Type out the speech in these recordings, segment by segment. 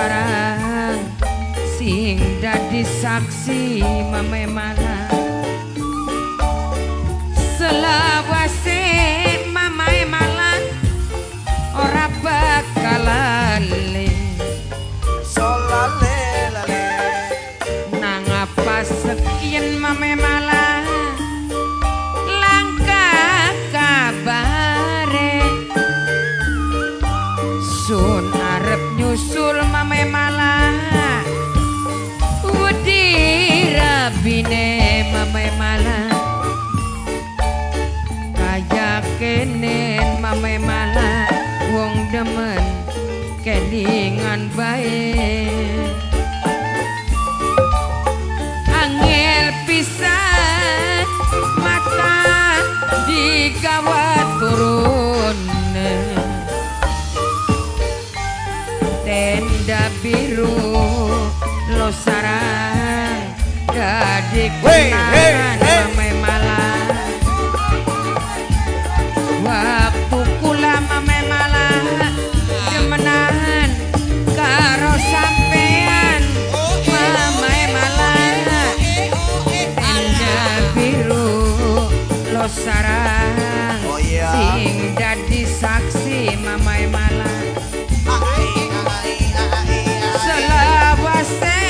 sarang sing dadi saksi mame malah selawase mamae malah ora bakalan solale lale nang apa sekian mame malah langkah kabare sun arep nyusul mame malah wedi rabine mame malah kaya kenen mame malah wong demen kelingan bae angel pisan mata digawat turun tenda biru lo sarang gade kenangan mame malah waktu kula mame malah demenan karo sampean mamae malah tenda biru lo sarang sing dadi saksi mamae malah selawase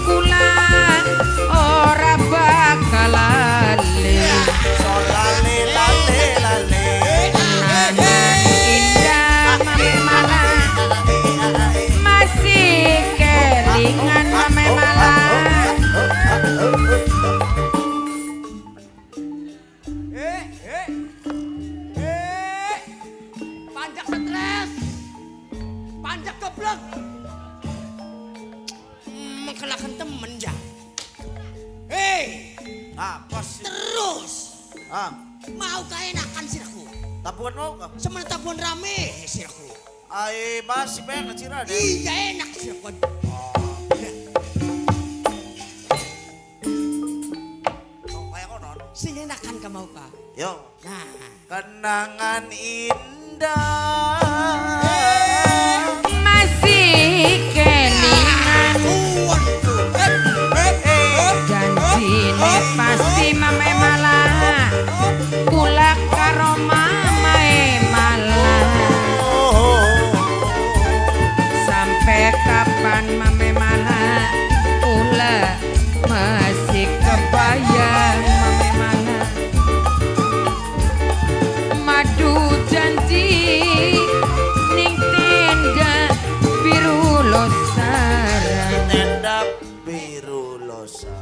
kula ora bakalan solale lale lale nangan indah mame malah masih kelingan mame malah Panjak stres, panjak goblok. Mengkelahkan temen ya. Hei, apa sih terus mau keenakan sirahku. tabuhan mau kah Semen tabuhan rame sirahku. ay masih banyak cira deh Iya enak sirahku. kayak konon Sing enakan ka mau ka. yo Nah, kenangan indah masih kelingan janjine pasti mame malah kula karo mamae malah sampai kapan mame malah kula masih kebayang mame malah madu janji ning tenda biru lo sarang tenda biru losa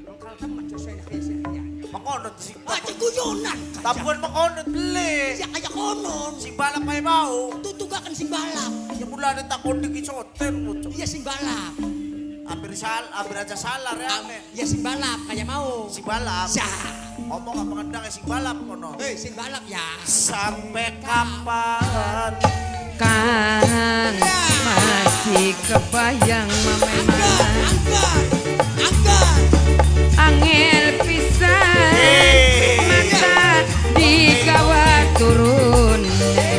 lokal temen sesuai kayak sirahnya. makonot sing Aja guyonan. tabuhan makonot beli Ya kayak konon. sing balap kayak mau Tutugakan sing balap. ya mula ada takon di kisoten muncul Iya sing balap. hampir aja salah ya ame Ya sing balap kayak mau. sing balap Sa. ngomong apa ngendang sing balap kono Sing balap ya. sampai kapan kang masih kebayang mame malah Anggar. angel pisan mata digawat turun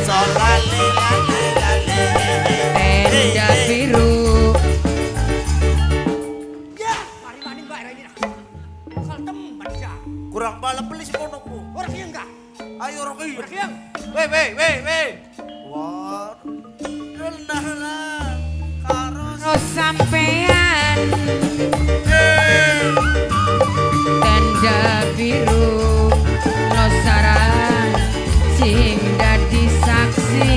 solale lale lale tenda biru Ya, mari maning bae ini. Lokal temen ya. kurang balap beli si kono ku Orang yang enggak. ayo orang iya Orang yang. weh wah rendah lah karo terus sampean tenda biru lo sarang sing dadi saksi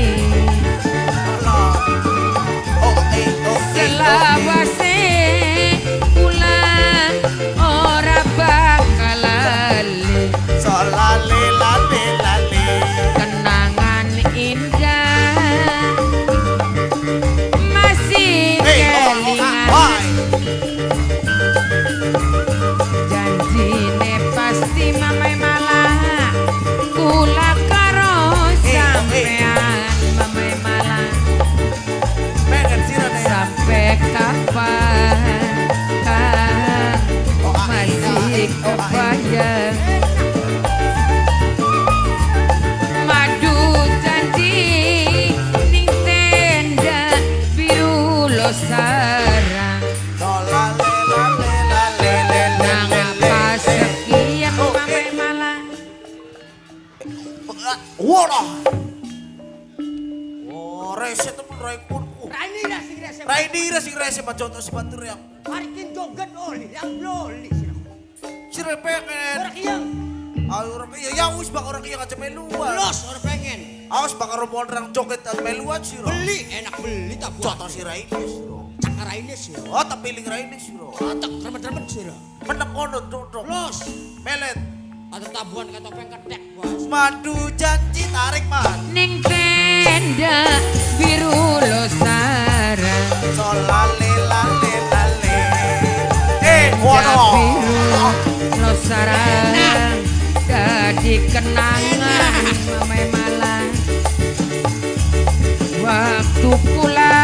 Rese temen raikunku. Rainira sing rese. Rainira sing rese paconto sepatu yang. Marikin joget oli, yang loli sih. Sire pengen. Orang iya. Ayo orang iya, ya wis bak orang iya aja meluan. Los orang pengen. Awas bakal rombongan orang joget dan meluan sih ro. Beli enak beli tak buat. Contoh si Rainis ro. Cak Rainis ya. Oh tak pilih Rainis ro. Otak remet-remet sih. Menep kono duduk. Los. Melet. Ada tabuhan ke topeng kedek bos. Madu janji tarik man. ning tenda biru losara Solale lale lale. tenda Wono. biru losara dadi kenangan mame malah waktu kula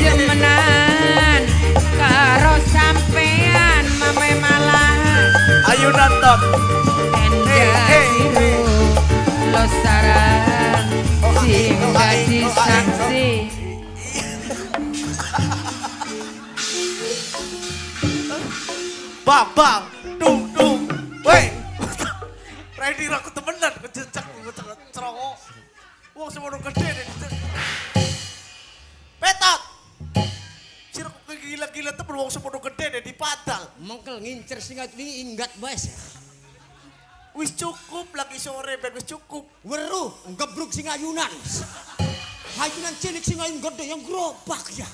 jemenan karo sampean mame malah Ayo nonton. tenda biru losara sing dadi saksi Bang, dung. Woi. Ready aku temenan kejejak ceroko. Wong semono gede deh. Petot. Sira kok gila-gila temen wong semono gede deh di padal. Mengkel ngincer singat ini inggat bos. Wis cukup lagi sore ben wis cukup. Weruh gebruk sing ayunan. Ayunan cilik sing ayun gede yang gerobak ya.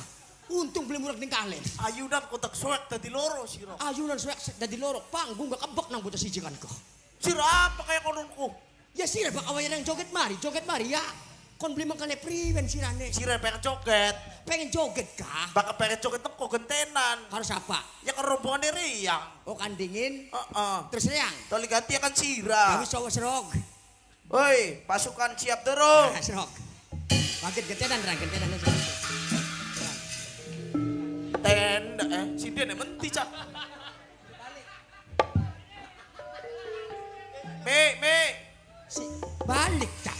Untung beli murah ning kalen. Ayunan kotak suwek dadi loro sira. Ayunan suwek dadi loro panggung gak kebek nang bocah siji kanku. Sira apa kaya kononku? Ya sira bak awayan yang joget mari ya. Kon beli mangkane priwen sirane. Sira pengen joget. Pengen joget kah? Bakal pengen joget teko gentenan. Karo siapa? Ya karo rombongan Riang. Oh kan dingin. Heeh. Terus Riang. Toli ganti akan Sira. Kami cowok serog. Woi, pasukan siap terus. Nah, serog. Paket gentenan rang gentenan serog. Tenda si dia menti cak. Me. Si balik tak.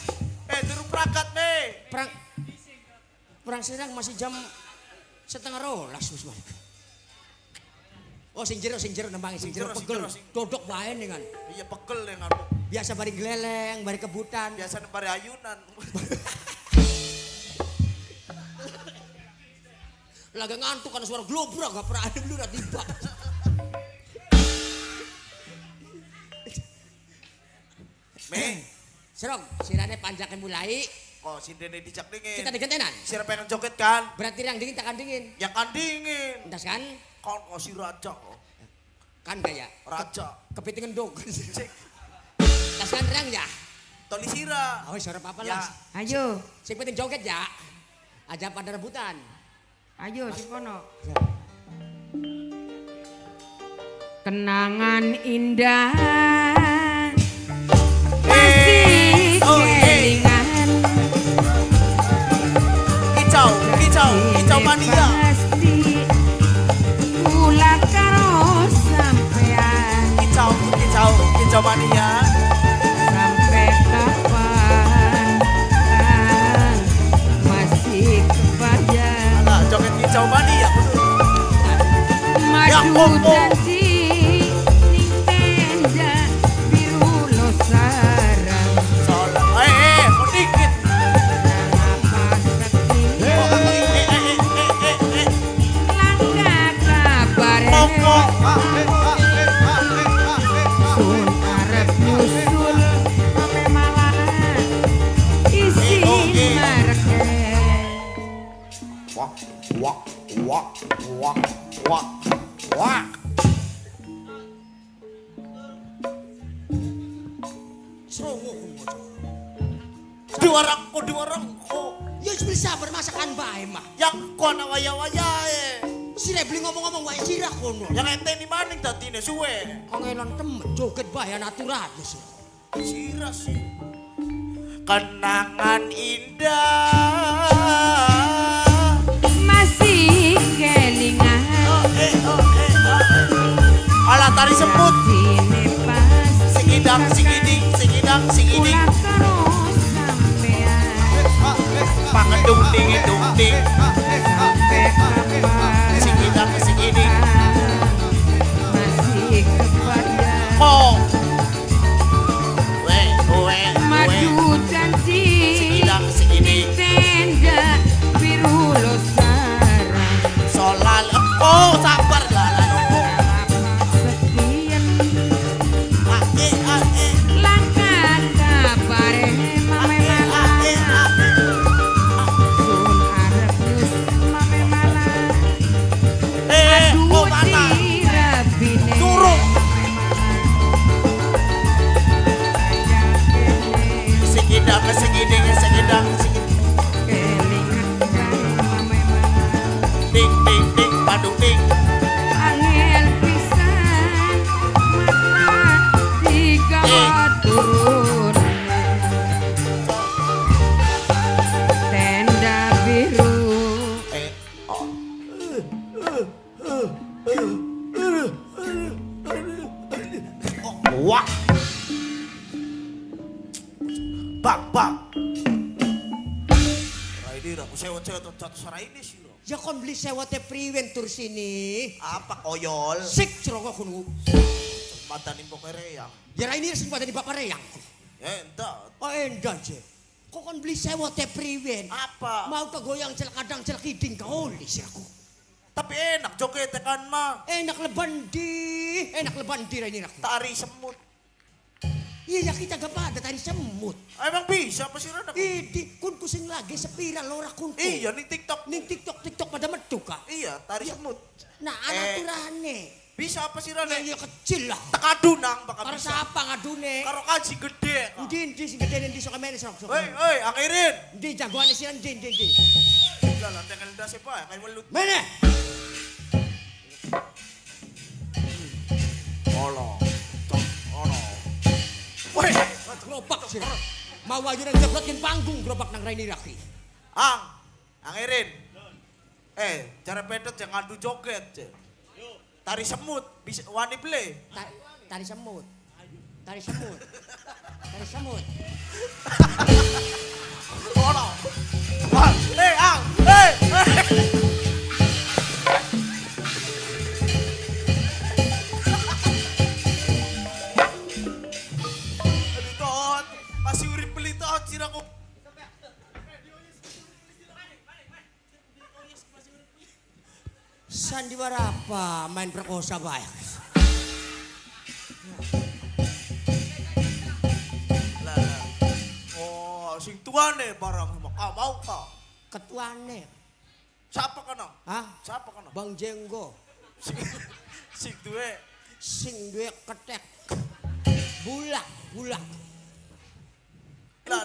Durung berangkat me. Perang serang masih jam 11:30 wis balik. Oh sing jero nembangi sing jero pegel. Dodok bae dengan. Iya pegel yang anu. Biasa bari gleleng, bari kebutan. Biasa nembari ayunan. Lagi ngantuk karena suara globrak gak pernah ada belum tiba. Serong, sirane panjakan mulai. Kok si Dene dijak dingin. Kita digentenan. Sira pengen joget kan? Berarti yang dingin takkan dingin. Ya kan dingin. Entas kan? Kok si raja kok. Kan gak ya? Raja. Kepiting endog. Cek. Tas kan terang ya? Toli sira. Oh suara apa Ya. lah. ayo Sing penting joget ya. Aja pada rebutan. ayo si kono kenangan indah masih kelingan Kicau mania. pasti kula karo sampean Kicau mania. sampai kapan masih kebayang Alah joget kicau mania. Ya, madu janji ning tenda biru losara Soalnya, kok dikit. apa sakti langga kabare sun arep nyusul ame malah isi marke Wak. Serongo kumojo. Diwarangku. Ya wis bisa bermasakan bae mah. Yang kono waya-wayae. Sire beli ngomong-ngomong wae sirah kono. Yang ente ni maning dadine suwe. Kangelan temen joget bae natural ya sih. Sira sih. Kenangan indah. masih kelingan Alah tari sebut. dine pas Singidang, singiding. kula karo sampean Pangedung ding. sampai kapan Singidang. masih kebayang Kok. We. madu janji Singidang. tenda Dira, aku sewot-sewot satu sarai ini sih. Ya kon beli sewa teh priwen tur sini. Apa koyol? Sik ceroko kunu. Mata nih pokoknya reyang. Ya ini sing pada di bapak reyang. Ya entar. Oh endah je. Kok kon beli sewa teh priwen? Apa? Mau kegoyang cel kadang cel kiding kau oli siraku. Tapi enak joget tekan mah. Enak lebandi ini aku. Tari semut. Iya kita gak pada tadi semut. Emang bisa apa sih Rana? Idi kun kusing lagi sepiran lora kunku. Iya nih TikTok. Ning TikTok pada metu kah? Iya tari semut. Nah anak turane. Bisa apa sih Rana? Ya kecil lah. Tekadu nang bakal Karo bisa. siapa ngadune? Karo kaji gede. Ndi sing gede ndi sok mene sok. Hei, akhirin. Ndi jagoane sih ndi. Lah lah dengan dasi apa? Kayak welut. Mene. Olo. Olo. Woi, Gerobak sih. Mau aja nang jeblotin panggung gerobak nang Raini Raki. Akhirin. Cara pedot jangan ngadu joget. Tari semut, bisa wani play. Tari semut. Tari semut. Tari semut. Olo. Ang. Aduh tot, masih urip beli tot siraku. Sandiwara apa main perkosa bae. Lah. Oh, sing tuane barang mau ka. Ketuane. Siapa kana? Hah? Siapa kana? Bang Jenggo. Sing duwe. Sing duwe ketek. Bulak. Lah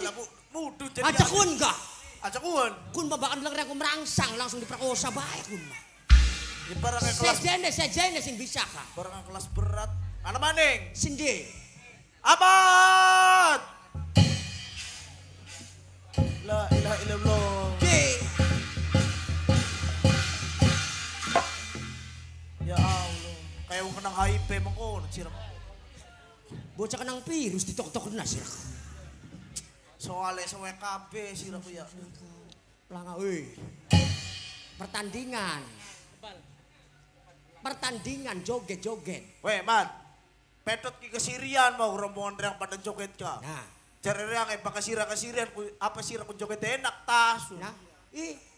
mudu jadi. Aja kun ka. Aja kun. Kun babakan lang aku merangsang langsung diperkosa bae kun mah. Ya barang kelas Sejene sing bisa ka. barang kelas berat. Ana maning. Sindi. Abad. La ilaha illallah. Di. Ya Allah. Kayak wong kenang HIV mengkono sirah. Bocah kenang virus ditok-tok na sira. Soale sewe kabeh sirahku ya. Langa euy. Pertandingan joget-joget. Weh, Man. Petot ki kesirian mau rombongan yang pada joget ka. Nah, Cari yang baka kasirian apa sirah ku joget enak tas. nah,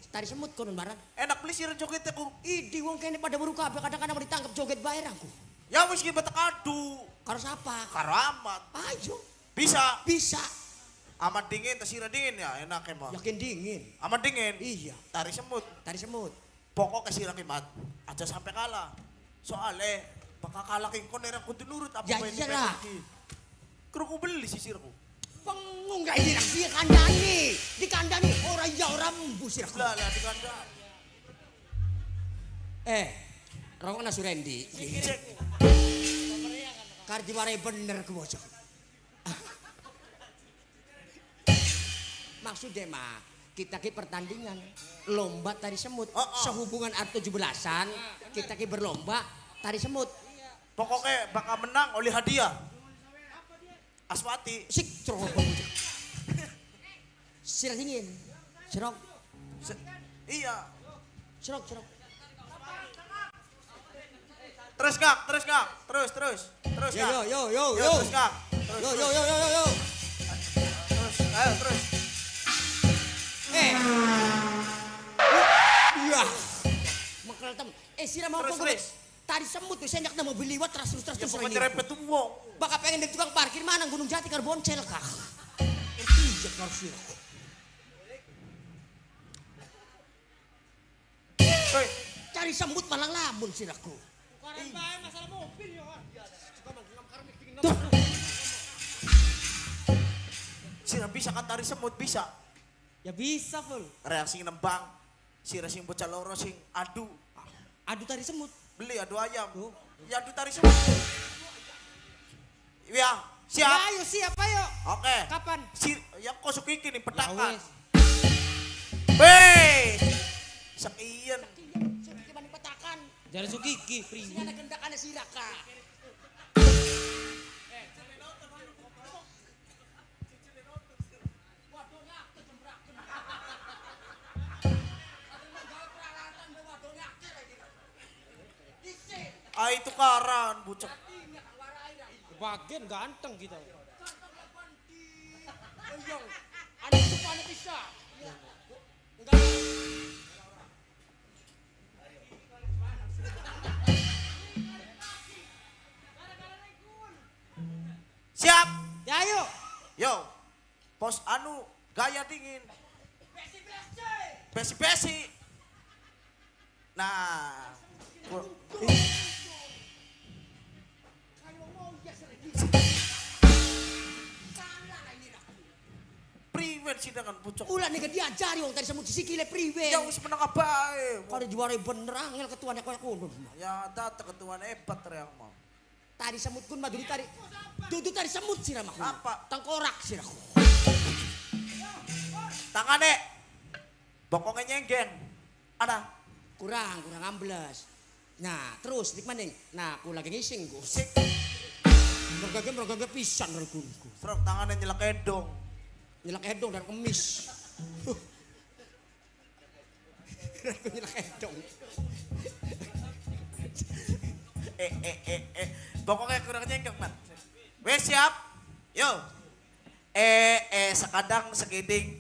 tari semut konon barang. Enak beli sirah joget aku. Di wong kene pada buru kabeh kadang-kadang mau ditangkap joget bae aku. Ya wis ki batak adu. Karo siapa? Karo amat. Ayo, Bisa. bisa. Amat dingin tas sirah dingin ya enak emang. Yakin dingin. Amat dingin. Iya, Tari semut. tari semut. Pokok kasih kimat aja sampai kalah. Soalnya bakal kalah king kon era kudu nurut apa Ya bae iyalah. Kru ku beli sisirku. Pengung gak ini dikandani orang ya orang busir aku. Lah di kandang. Rawang na Surendi. Cek. Kardi warai bener ke bocah. Maksudnya mah kita ki pertandingan lomba tari semut. Sehubungan R17-an kita ki berlomba tari semut. Pokoknya bakal menang oleh hadiah. Aswati. Sik cerok. Sirah dingin. Cerok. Iya. Cerok. Terus Kak. Terus Kak. Terus Kak. Yo. Terus Kak. Yo. Terus. Ayo terus. Iya. Makal tem. Sirah mau Terus, kok. Riz. Tadi semut tuh senyak mau beli liwat terus Ya pokoknya lagi. nyerempet tuh wong. Bakal pengen di tukang parkir mana Gunung Jati karo Boncel kah? Iya karo sirah. Hei. Cari semut malang lamun sirahku. masalah mobil ya kan. Sirah bisa kan tari semut bisa. Ya bisa full. Reaksi nembang. Sirah sing bocah loro sing adu. Adu tari semut. Beli adu ayam. Ya adu tari semut. Ya, siap. Ya ayo siap ayo. Oke. Kapan? Yang kau suka iki nih Ya petakan. wes. Hei. Sekian. Sirah kibani petakan. Jangan sukiki free. Sing ada gendakannya sirah kah? Pelanggaran, bucek. Bagian ganteng kita. Ada itu ada bisa. Enggak. Siap. Ya ayo. Yo. Pos anu gaya dingin. Besi-besi. Nah. Priwen sih dengan pucuk. Ulah nih diajari wong tadi semut sikile priwe. Ya wis meneng bae. Kalau juara bener angel ketuanya koyo kono. Ya datang ketuaan hebat teriak mau. Tadi semut kun madu tadi. Dudu tadi semut siramaku. Apa? Tengkorak siraku. Tangane. Bokongnya nyenggeng. Ada. Kurang ambles. Nah, terus dik maning. Nah, aku lagi ngising ku. Sik. Mergage pisan regunku. Serok tangannya nyelak edong. Nyelak edong dan kemis. Aku nyelak edong. Pokoknya kurang nyenggeng, man. Wes siap? Yo. Sekadang segiding.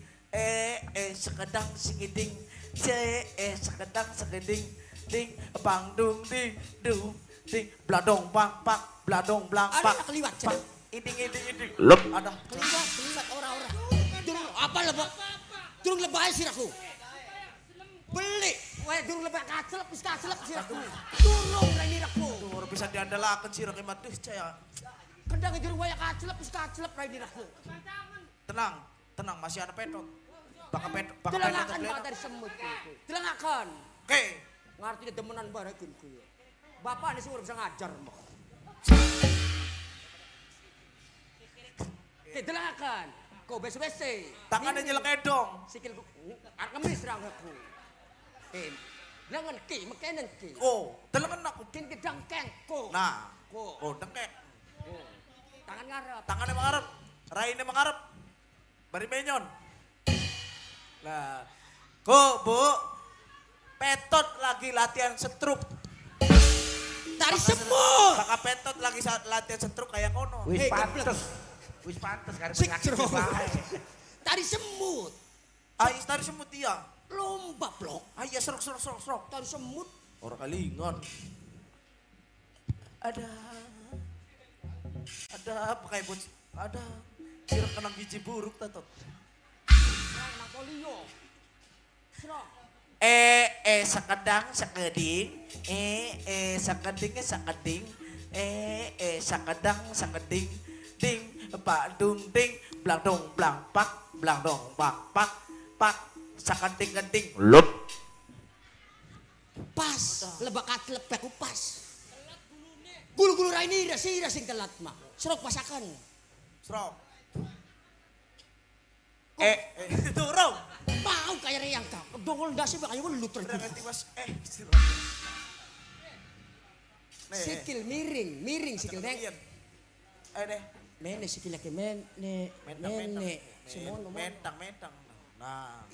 Sekadang segiding. Sekadang segiding. Ding, bang dung ding, dung, ding, bladong bang pak, bladong blang pak. Ada keliwat cek. Iding. Lep. Ada. Keliwat ora. Durung apa lebah? Durung lebah siraku. Beli. Weh durung lebah kacelep wis kacelep siraku. Durung rene raku. Ora bisa diandalaken sira ki matuh caya. Kendang durung waya kacelep wis kacelep rene raku. Tenang masih ada petot. Baka petot Delengakan Pak dari semut itu. Delengakan. Oke. Ngerti demenan barekin ku. Bapak ini semua bisa ngajar mah. Delengakan. Kau besi-besi. Tangannya nyelek edong. Sikil ku. Arep ngemis serang aku. Lengan ki, mekenen ki. Oh, delengen aku. Kin gedang kengko. Nah. Ko. Oh, dengkek. Tangan ngarep. Tangannya mengarep. Raine mengarep. Bari menyon. Nah. Ko, Bu. Petot lagi latihan setruk. Dari semut. Baka petot lagi latihan setruk kayak kono. Wis pantes karena Sik, penyakit Bro. bae. Tari semut. Ais tari semut iya. Lomba blok. Iya serok. Tari semut. Orang kalingon. Ada apa kayak bos? Ada. Kira kena biji buruk tatot. Nang polio. Serok. Sekedang sekeding. Sekedingnya sekeding. Sekedang sekeding. Ding, pak dung ding, blang dong blang pak, blang dong pak, sekeding keding. Lup. Pas, lebak katlep aku pas. Gulu-gulu raini rasi telat mak. Serok pasakan. Serok. Turun. Mau kayak reyang kau. Dongol dasi bakal welut terus. Serok. Sikil miring sikil neng. Deh. Mene sikil lagi mene. Semono Mentang. Nah.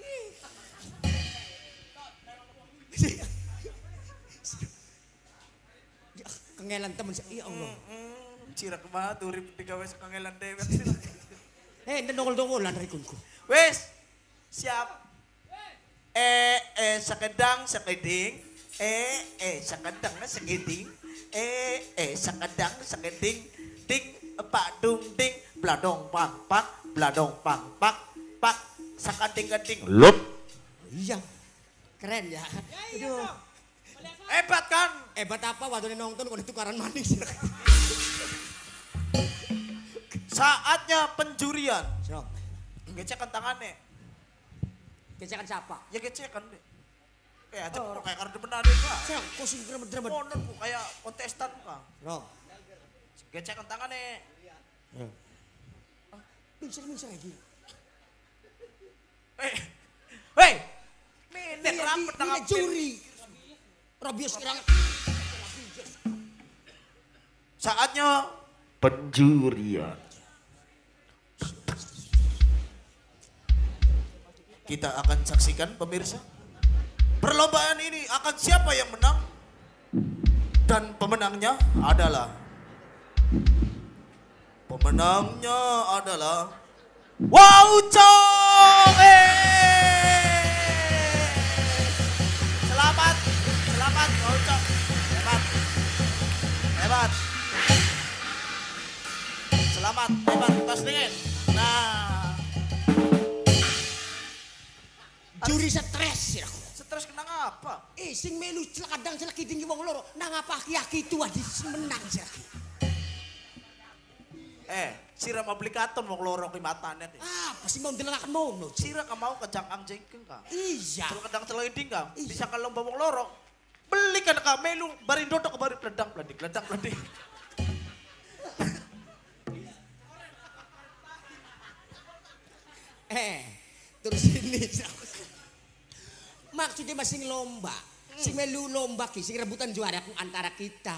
Kengelan temen iya Allah. Cirak mah turip digawe kangelan dewet. Dongol-dongolan dari kunku. Wes. Siap. Sekedang sekeding. Sekedang sekeding. Sekedang sekeding. Ding pak dung ding bladong pak bladong pak sekeding keding. Lup. Iya. Keren ya. Aduh. Hebat kan? Hebat apa waktu nonton kalau tukaran manis. Saatnya penjurian. Sok. Gecekan tangannya. Gesekan siapa? Ya gecekan deh. Kayak aja kayak karena benar deh pak. Sok, kok sing drama-drama. Monon ku kayak kontestan pak. Rok. Gecekan tangannya. Mincer lagi. Weh. Minit rampet tangan juri. Robius kirang. Saatnya penjurian. Kita akan saksikan pemirsa. Perlombaan ini akan siapa yang menang? Dan pemenangnya adalah Wow Chong. Selamat Wow Chong. Hebat. Selamat, hebat, tos dingin. Nah, Juri stres sih aku. stres kena apa? Sing melu kadang celak kiding wong loro. Nang apa aki-aki tua di menang sih. Sira mau beli katon mau loro ki matane. Pasti mau ndelengake mono. Sira ka mau kejangkang jengking ka. Iya. Kalau kadang celengiding ka, bisa kalau lomba wong loro. Beli kan ka melu bari ndodok bari pledang pledik. Terus ini maksudnya masih lomba. Sing melu lomba ki sing rebutan juara ku antara kita.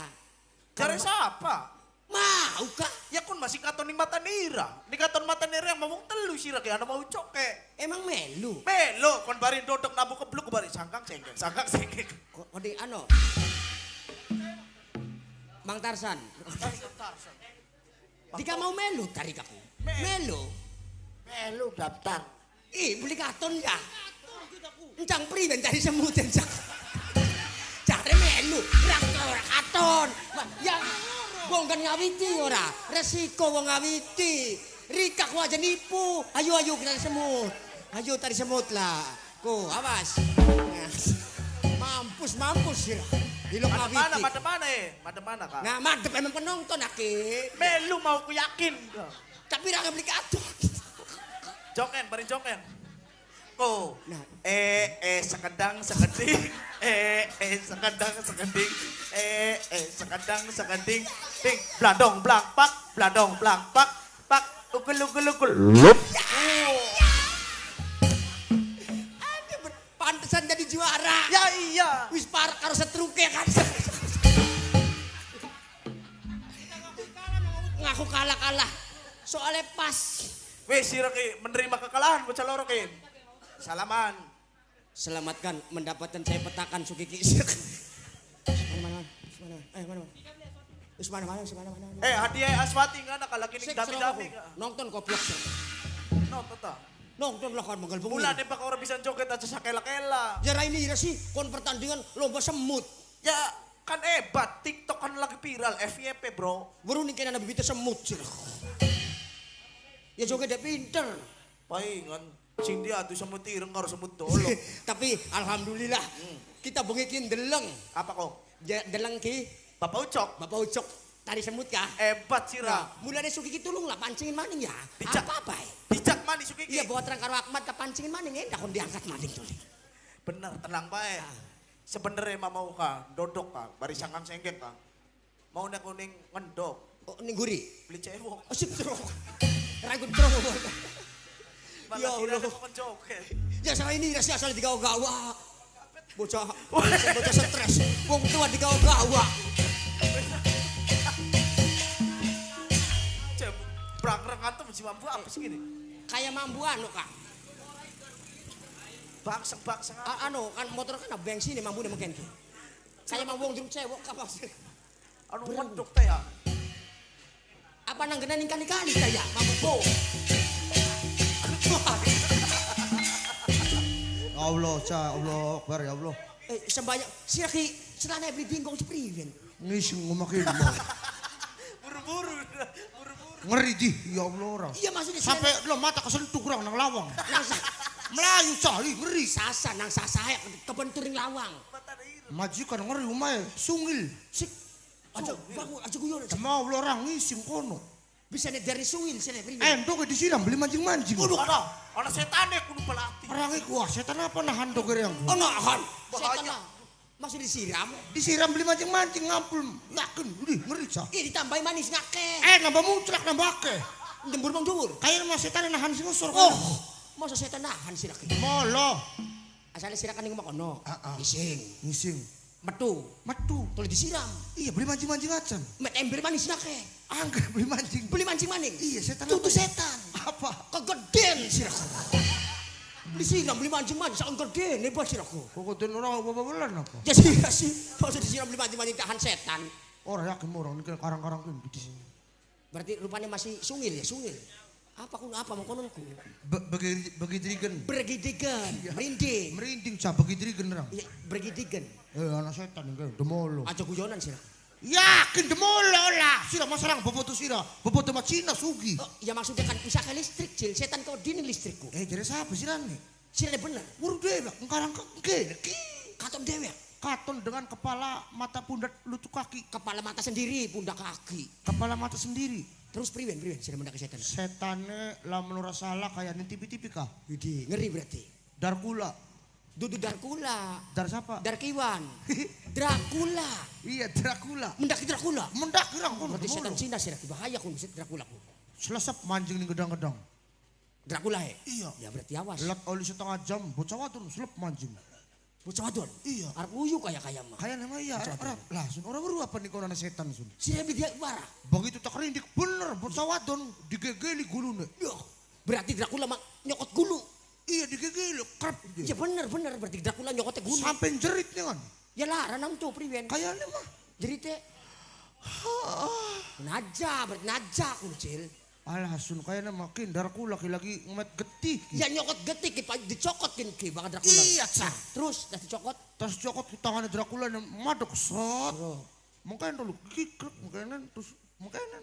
Cari siapa? Mau kah? Ya kun masih katon ning Matanira. Ning katon Matanira yang mau telu sira ki ana mau coke. Emang melu. Melo kon bari ndodok nabu kebluk bari sangkang sengkek. Kode ano? Mang Tarsan. Jika mau melu tarik aku. Melu daftar. Beli katon ya. Encang priben cari semutan sak. Cari melu, ora katon. Ya bongkan ngawiti ora. Resiko wong ngawiti. Rika ku aja nipu. Ayo kita semut. Ayo tadi semut lah. Ku awas. Mampus sih. Hilong ngawiti. Madep mana kak? Nah, madep emang penonton aki. Melu mau ku yakin. Tapi ra beli katon. Bari joken. Ko. Nah. Sekedang sekeding. Sekedang sekeding. Sekeding. Ding, bladong blang pak. Pak, ukul. Pantesan jadi juara. Ya iya. Wis parah karo setruke kan. Ngaku kalah. Soalnya pas. Wes sira ki menerima kekalahan bocah loro ki. Salaman. Selamatkan mendapatkan saya petakan Sukiki. Mana? Hadiah Aswati ngana kalaki ning dami-dami. Nonton goblok. Nonton ta. Nonton lah kan manggal bengi. Mula de pak ora bisa joget aja sakela-kela. Ya ra ini sih kon pertandingan lomba semut. Ya kan hebat, TikTok kan lagi viral, FYP bro. Baru nih kena bibit semut sih. Ya joget dia pinter. Paingan, sing dia atuh semut ireng karo semut dolo. Tapi alhamdulillah kita bengikin deleng. Apa kok? Deleng ki Bapak Ucok. Tari semut kah? Hebat sira. Mulane Sukiki tulung lah pancingin maning ya. Bijak. Apa? Bijak maning Sukiki. Iya bawa terang karo Ahmad ke pancingin maning endah kon diangkat maning tuh. Bener, tenang bae. Sebenernya mau ka, dodok ka, bari sangkang sengkek ka. Mau nek kuning ngendok. Oh ning guri. Beli cewek. Oh sip truk. Ragun truk. Ya Allah. Joget. Ya salah ini rasa asal digawa-gawa. Bocah stres. Wong tua digawa-gawa. Berang-rang antum si mampu apa sih gini? Kayak mambu anu kak. Bangseng. Anu kan motor kan bensin nih mambu nih mungkin. Kayak mambu wong cewek kapal sih. Anu menduk teh ya. Apa nang genan kali-kali kayak mambu bo. Allah Akbar ya Allah. Sembanyak siraki selana beli dingkong sepriwen. Ngising ngumakin. Buru-buru. Ngeri di ya Allah orang. Iya maksudnya sampai lo mata kesentuh kurang nang lawang. Melayu cari ngeri. Sasa nang sasaya kebenturing lawang. Majikan ngeri umay sungil. Sik. Aja bangun aja guyon. Mau lo orang ngising kono. Bisa nih dari sungil sini priwen. Endok disiram beli mancing-mancing. Waduh ana setane kudu pelatih. Orang kuah setan apa nahan dok yang. Oh nahan. Setan masih disiram. Disiram beli mancing-mancing ngampul. Yakin ngeri sah. Ditambahin manis ngake. Nambah muncrat nambah ke. Jembur bang jembur. Kayak mas setan nahan sing usur. Oh, masa setan nahan sih laki. Molo. Asalnya sirakan yang makono. Ngising. Metu. Tulis disiram. Iya beli mancing-mancing acan. Met ember manis ngake. Angker beli mancing. Beli mancing maning. Iya setan. Tutu setan. Apa? Kegeden sih laki. Beli siram beli mancing-mancing sak gede nih bos siraku. Kok den ora apa-apalan apa? Ya sih. Masa disiram beli mancing-mancing tahan setan. Ora yakin orang iki karang-karang kuwi di sini. Berarti rupanya masih sungil ya, sungil. Apa mau kononku? Begitrigen. Bergidigan, merinding. Merinding cah begitrigen rang. Iya, bergidigan. Anak setan iki demolo. Aja guyonan sih. Yakin demolo lah. Sira masarang boboto sira. Boboto mah Cina sugi. Oh, ya maksudnya kan bisa ke listrik, Cil. Setan kau dini listrikku. Jadi siapa sirane? Sirane bener. Wuru dewek engkarang kene. Katon dewek. Katon dengan kepala, mata, pundak, lutut kaki. Kepala mata sendiri, pundak kaki. Kepala mata sendiri. Terus priwen sira mendak ke setan. Setane lamun ora salah kayak ning tipi-tipi kah? Widih, ngeri berarti. Darkula. Dudu Darkula. Dar siapa? Darkiwan. Dracula. Iya, Dracula. Mendaki Dracula. Mendak kirang kono. Berarti setan Cina sih bahaya kun Dracula ku. Selesap manjing ning gedang-gedang. Dracula he. Iya. Ya berarti awas. Lat oli setengah jam bocah wadon selep manjing. Bocah wadon. Iya. Arep uyu kaya mah. Kayak nama iya. Lah sun ora weru apa nih kono setan sun. Sira dia parah. Begitu tak rindik bener bocah wadon digegeli gulune. Yo. Berarti Dracula mah nyokot gulu. Iya digegeli krep. Ya bener berarti Dracula nyokotnya gulu. Sampai jerit nih kan. Ya lah ranam tuh priwen. Kayaknya mah. Jerite. Berarti naja kuncil. Alah sun kayaknya makin Dracula lagi ngemet getih. Ya nyokot getik dicokotin ki bang Dracula. Iya cah. Terus dah dicokot. Tas cokot ke tangannya Dracula yang madok sot. Mungkin dulu kikrek mungkinan terus mungkinan.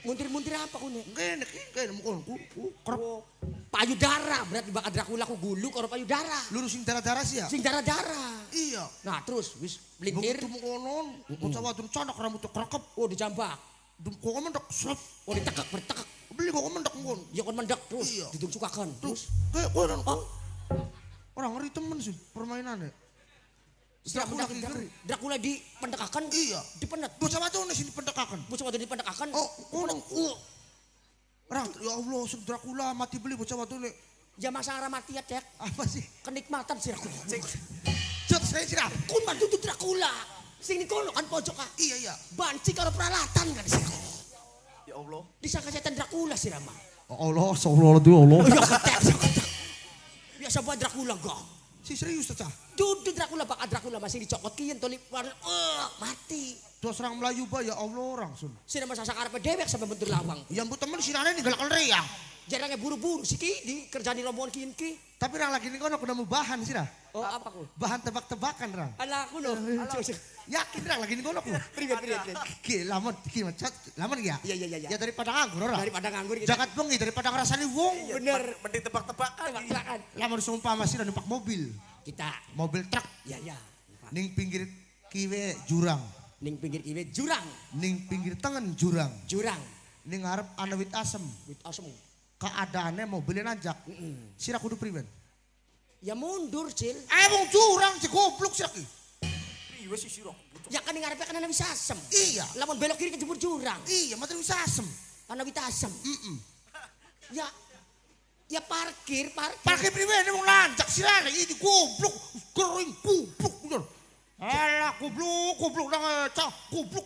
Muntir-muntir apa kune? Mungkin mungkin krep. Payudara berarti bakal Dracula ku gulu karo payudara. Lurusin darah-darah sih ya. Sing darah-darah. Iya. Nah terus wis melintir. Begitu mengkonon, bocah wadon canak rambutnya krekep. Oh dijambak. Kok mendak sot. Oh ditekek bertekek. Beli kok mendak ngon. Ya kon mendak terus Iya. ditungsukaken. Terus kayak konon kok. Orang ngeri temen sih permainannya. Dracula di pendekakan. Iya. Dipenet. Bocah wadon sini pendekakan. Bocah wadon di pendekakan. Oh, konon. Orang ya Allah, sing Dracula mati beli bocah wadon. Ya masa mati ya dek. Apa sih? Kenikmatan sih aku. Jod saya sirah. Kun mah duduk Dracula. Sing di kono kan pojok ah. Iya. Banci karo peralatan kan sih. Ya Allah. Disangka setan Dracula sih Rama. Allah, Allah. Ya ketek. Biasa buat Dracula gak. Si serius ta? Duduk Dracula bakal Dracula masih dicokot kian tolip mati. Terus orang Melayu ba ya Allah orang sun. Sini masa karepe dewek sampai bentur lawang. Yang bu temen sinane nih galak ya. Jarangnya buru-buru sih ki di kerjaan di rombongan kian ki. Tapi orang lagi nih kono kudu mau bahan sih dah. Oh apa ku? Bahan tebak-tebakan orang. Alah aku no. Yakin orang lagi nih kono ku. Privet. Ki lamun ki macet. Lamun ya. Iya. Ya daripada nganggur ora. Daripada nganggur kita. Jagat bengi daripada ngrasani wong. Bener. Mending tebak-tebakan. Tebak-tebakan. Lamun sumpah masih numpak mobil. Kita. Mobil truk Ya. ning pinggir kiwe jurang. Ning pinggir kiwe jurang. Ning pinggir tengen jurang. Jurang. Ning ngarep ana wit asem. Wit asem. Keadaannya mobilnya nanjak. Sira kudu priben. Ya mundur, Cil. Wong jurang si goblok sira ki. Iya sih sirok. Ya kan ngarepe kan ana wis asem. Iya. Lamun belok kiri ke jebur jurang. Iya, mati wis asem. Ana wit asem. Ya parkir. Parkir priben wong nanjak sirane iki goblok kering goblok bener. Alah goblok nang cah goblok.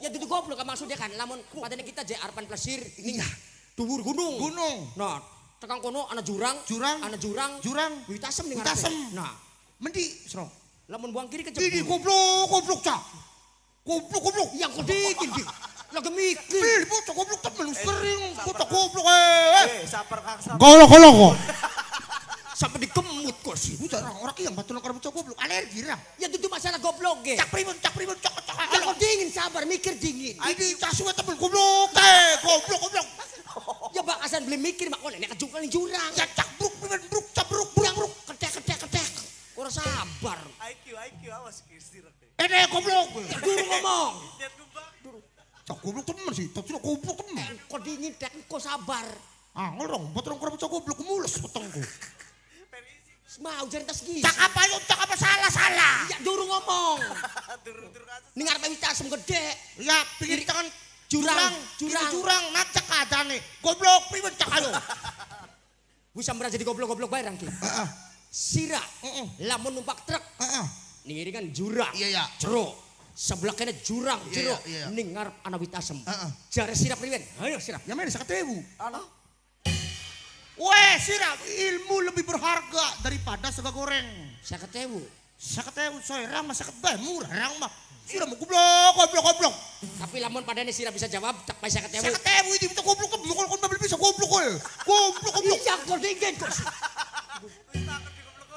Ya duduk goblok kan maksudnya kan lamun padane kita je arepan plesir ning dhuwur gunung. Nah, tekan kono ana jurang. Ana jurang. Wit asem ning ngarepe. Asem. Nah, Mendi, Sro. lamun buang kiri ke Ini jebur. goblok cah. Goblok. Yang kodikin ki. Lagi mikir. Ih, bocah goblok temen sering bocah goblok Sabar Kang sabar. Golok kok. Sampai dikemut kok sih. Bocah orang yang batu karo bocah goblok alergi ra. Ya itu masalah goblok ge. Cak primun cak. Kalau dingin sabar mikir dingin. Ini cah suwe temen goblok. Goblok. Ya bakasan beli mikir mak nek kejungkal ning jurang. Ya cak bruk. Ketek. Ora sabar. IQ awas sirok. Goblok. Dulu ngomong. Lihat gumbang. Cak goblok temen sih. Tak goblok temen. Kok dingin tek kok sabar. Ngorong batu karo bocah goblok mules petengku. Mau jare tas gigi. Cak apa salah. Ya dulu ngomong. Turun atas. Ning arep wit asem gede. Ya pinggir tangan Jurang. nacak adane. Goblok primun cak ayo. Wis sampeyan jadi goblok-goblok bae rangki. Sira. Lamun numpak truk. Ning iri kan jurang. Iya. Jero. Sebelah kene jurang, jero. Iya. Ning ngarep ana wit asem. Jare sirap priwen. Ayo sirap. Ya men 1.000. Ana. Weh, sirap ilmu lebih berharga daripada sega goreng. Saya ketemu. Sakatnya saya rang mah sakat bae murah rang mah. Sudah mau goblok. Tapi lamun padane sira bisa jawab tak pae saya ketemu. Sakatnya itu kita goblok kon beli bisa goblok kol. Goblok. Iya kok dingin kok.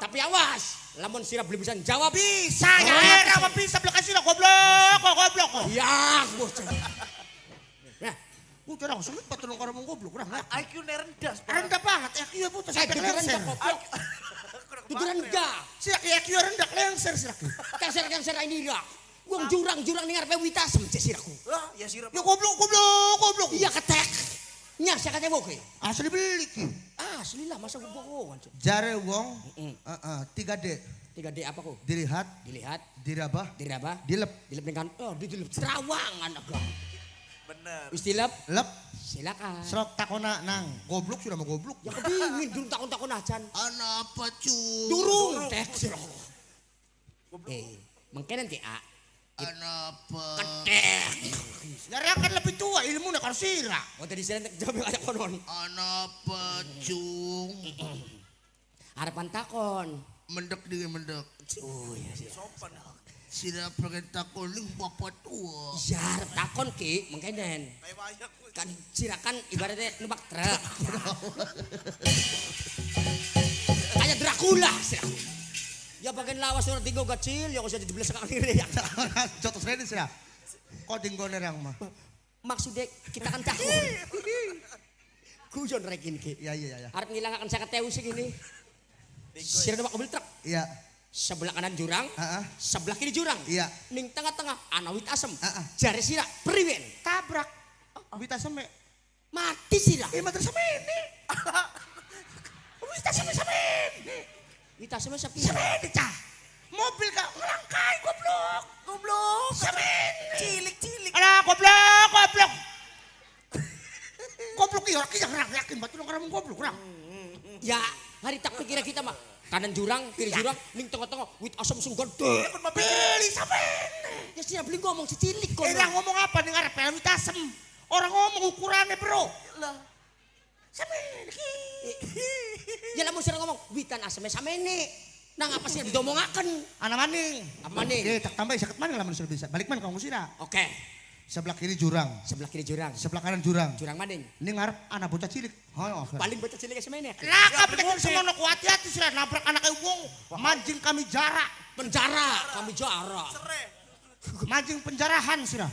Tapi awas, lamun sira belum bisa jawab. Bisa ya era mah bisa belakang sira goblok. Ya, bocah. Nah, Udah rang sulit patulong karo mong goblok rang. IQ rendah. Rendah banget IQ putus saya sampai duduran lengser. enggak goblok. Duduran enggak. Sira IQ rendah lengser sira. Kasar ini enggak. Wong jurang ning arepe witasem cek siraku. Lah, ya sirap. Ya goblok. Iya ketek. Nya saya ketemu kowe. Asli beli ki. Asli lah masa bohongan. Jare wong, 3D. 3D apa kok? Dilihat, Dilihat, dirabah, diraba, dilep, dilep dengan dilep terawangan agak. Bener. Wis dilep, lep, silakan. serok takona nang. Goblok sudah mau goblok. Ya kebingin durung takon-takon ajan. Ana apa cu? Durung tek siraku. Mengkenen ki A. Ana apa? Ketek. Jare kan lebih tua ilmu nak karo sira. Oh tadi saya tek jawab kayak konon. Ana apa cung? Harapan takon. Mendek dingin mendek. Oh iya sih. Sopan. Sira pengen takon ning bapak tua. Ya harap takon ki mengkenen. Kayak banyak. Kan sirakan ibaratnya numpak truk. Kayak Dracula siraku. Ya bagian lawas orang tinggal kecil ya usah dibelas sekali kiri ya. Jotos ready sira. Kok dinggone rang mah. Maksudnya kita kan takut. Guyon rekin ki. Iya. Harap ngilangakan saya ketemu sih gini. Sira numpak mobil truk. Iya. Sebelah kanan jurang, sebelah kiri jurang. Iya. Ning tengah-tengah ana wit asem. Heeh. Jare sira priwen. Tabrak. Wita seme. Mati sira. Iya mah ini. Wita seme. Wit asem sapi. Samene cah. Mobil ka ngelangkai goblok. Samene. Cilik. Alah goblok. Goblok iya rang yakin batu nang karam goblok rang. Ya, hari tak pikir kita mah. Kanan jurang, kiri jurang, ning tengah-tengah wit asem sing gede. Beli samene. Ya sira beli ngomong si cilik kok. Orang ngomong apa ning arep wit asem. Orang ngomong ukurannya bro. Lah. Samene ki. Ya lamun sira ngomong witan aseme samene. Nang apa sih diomongaken? Ana maning. Apa maning? Tak tambah sakit maning lamun sudah bisa. Balik man kamu sira. Oke. Sebelah kiri jurang. Sebelah kiri jurang. Sebelah kanan jurang. Jurang maning. Ning arep anak bocah cilik. Paling bocah cilik semene. Lah kabeh semono ku hati-hati sira nabrak anak wong. Mancing kami jarak. Penjara, kami jara. Mancing penjarahan sira.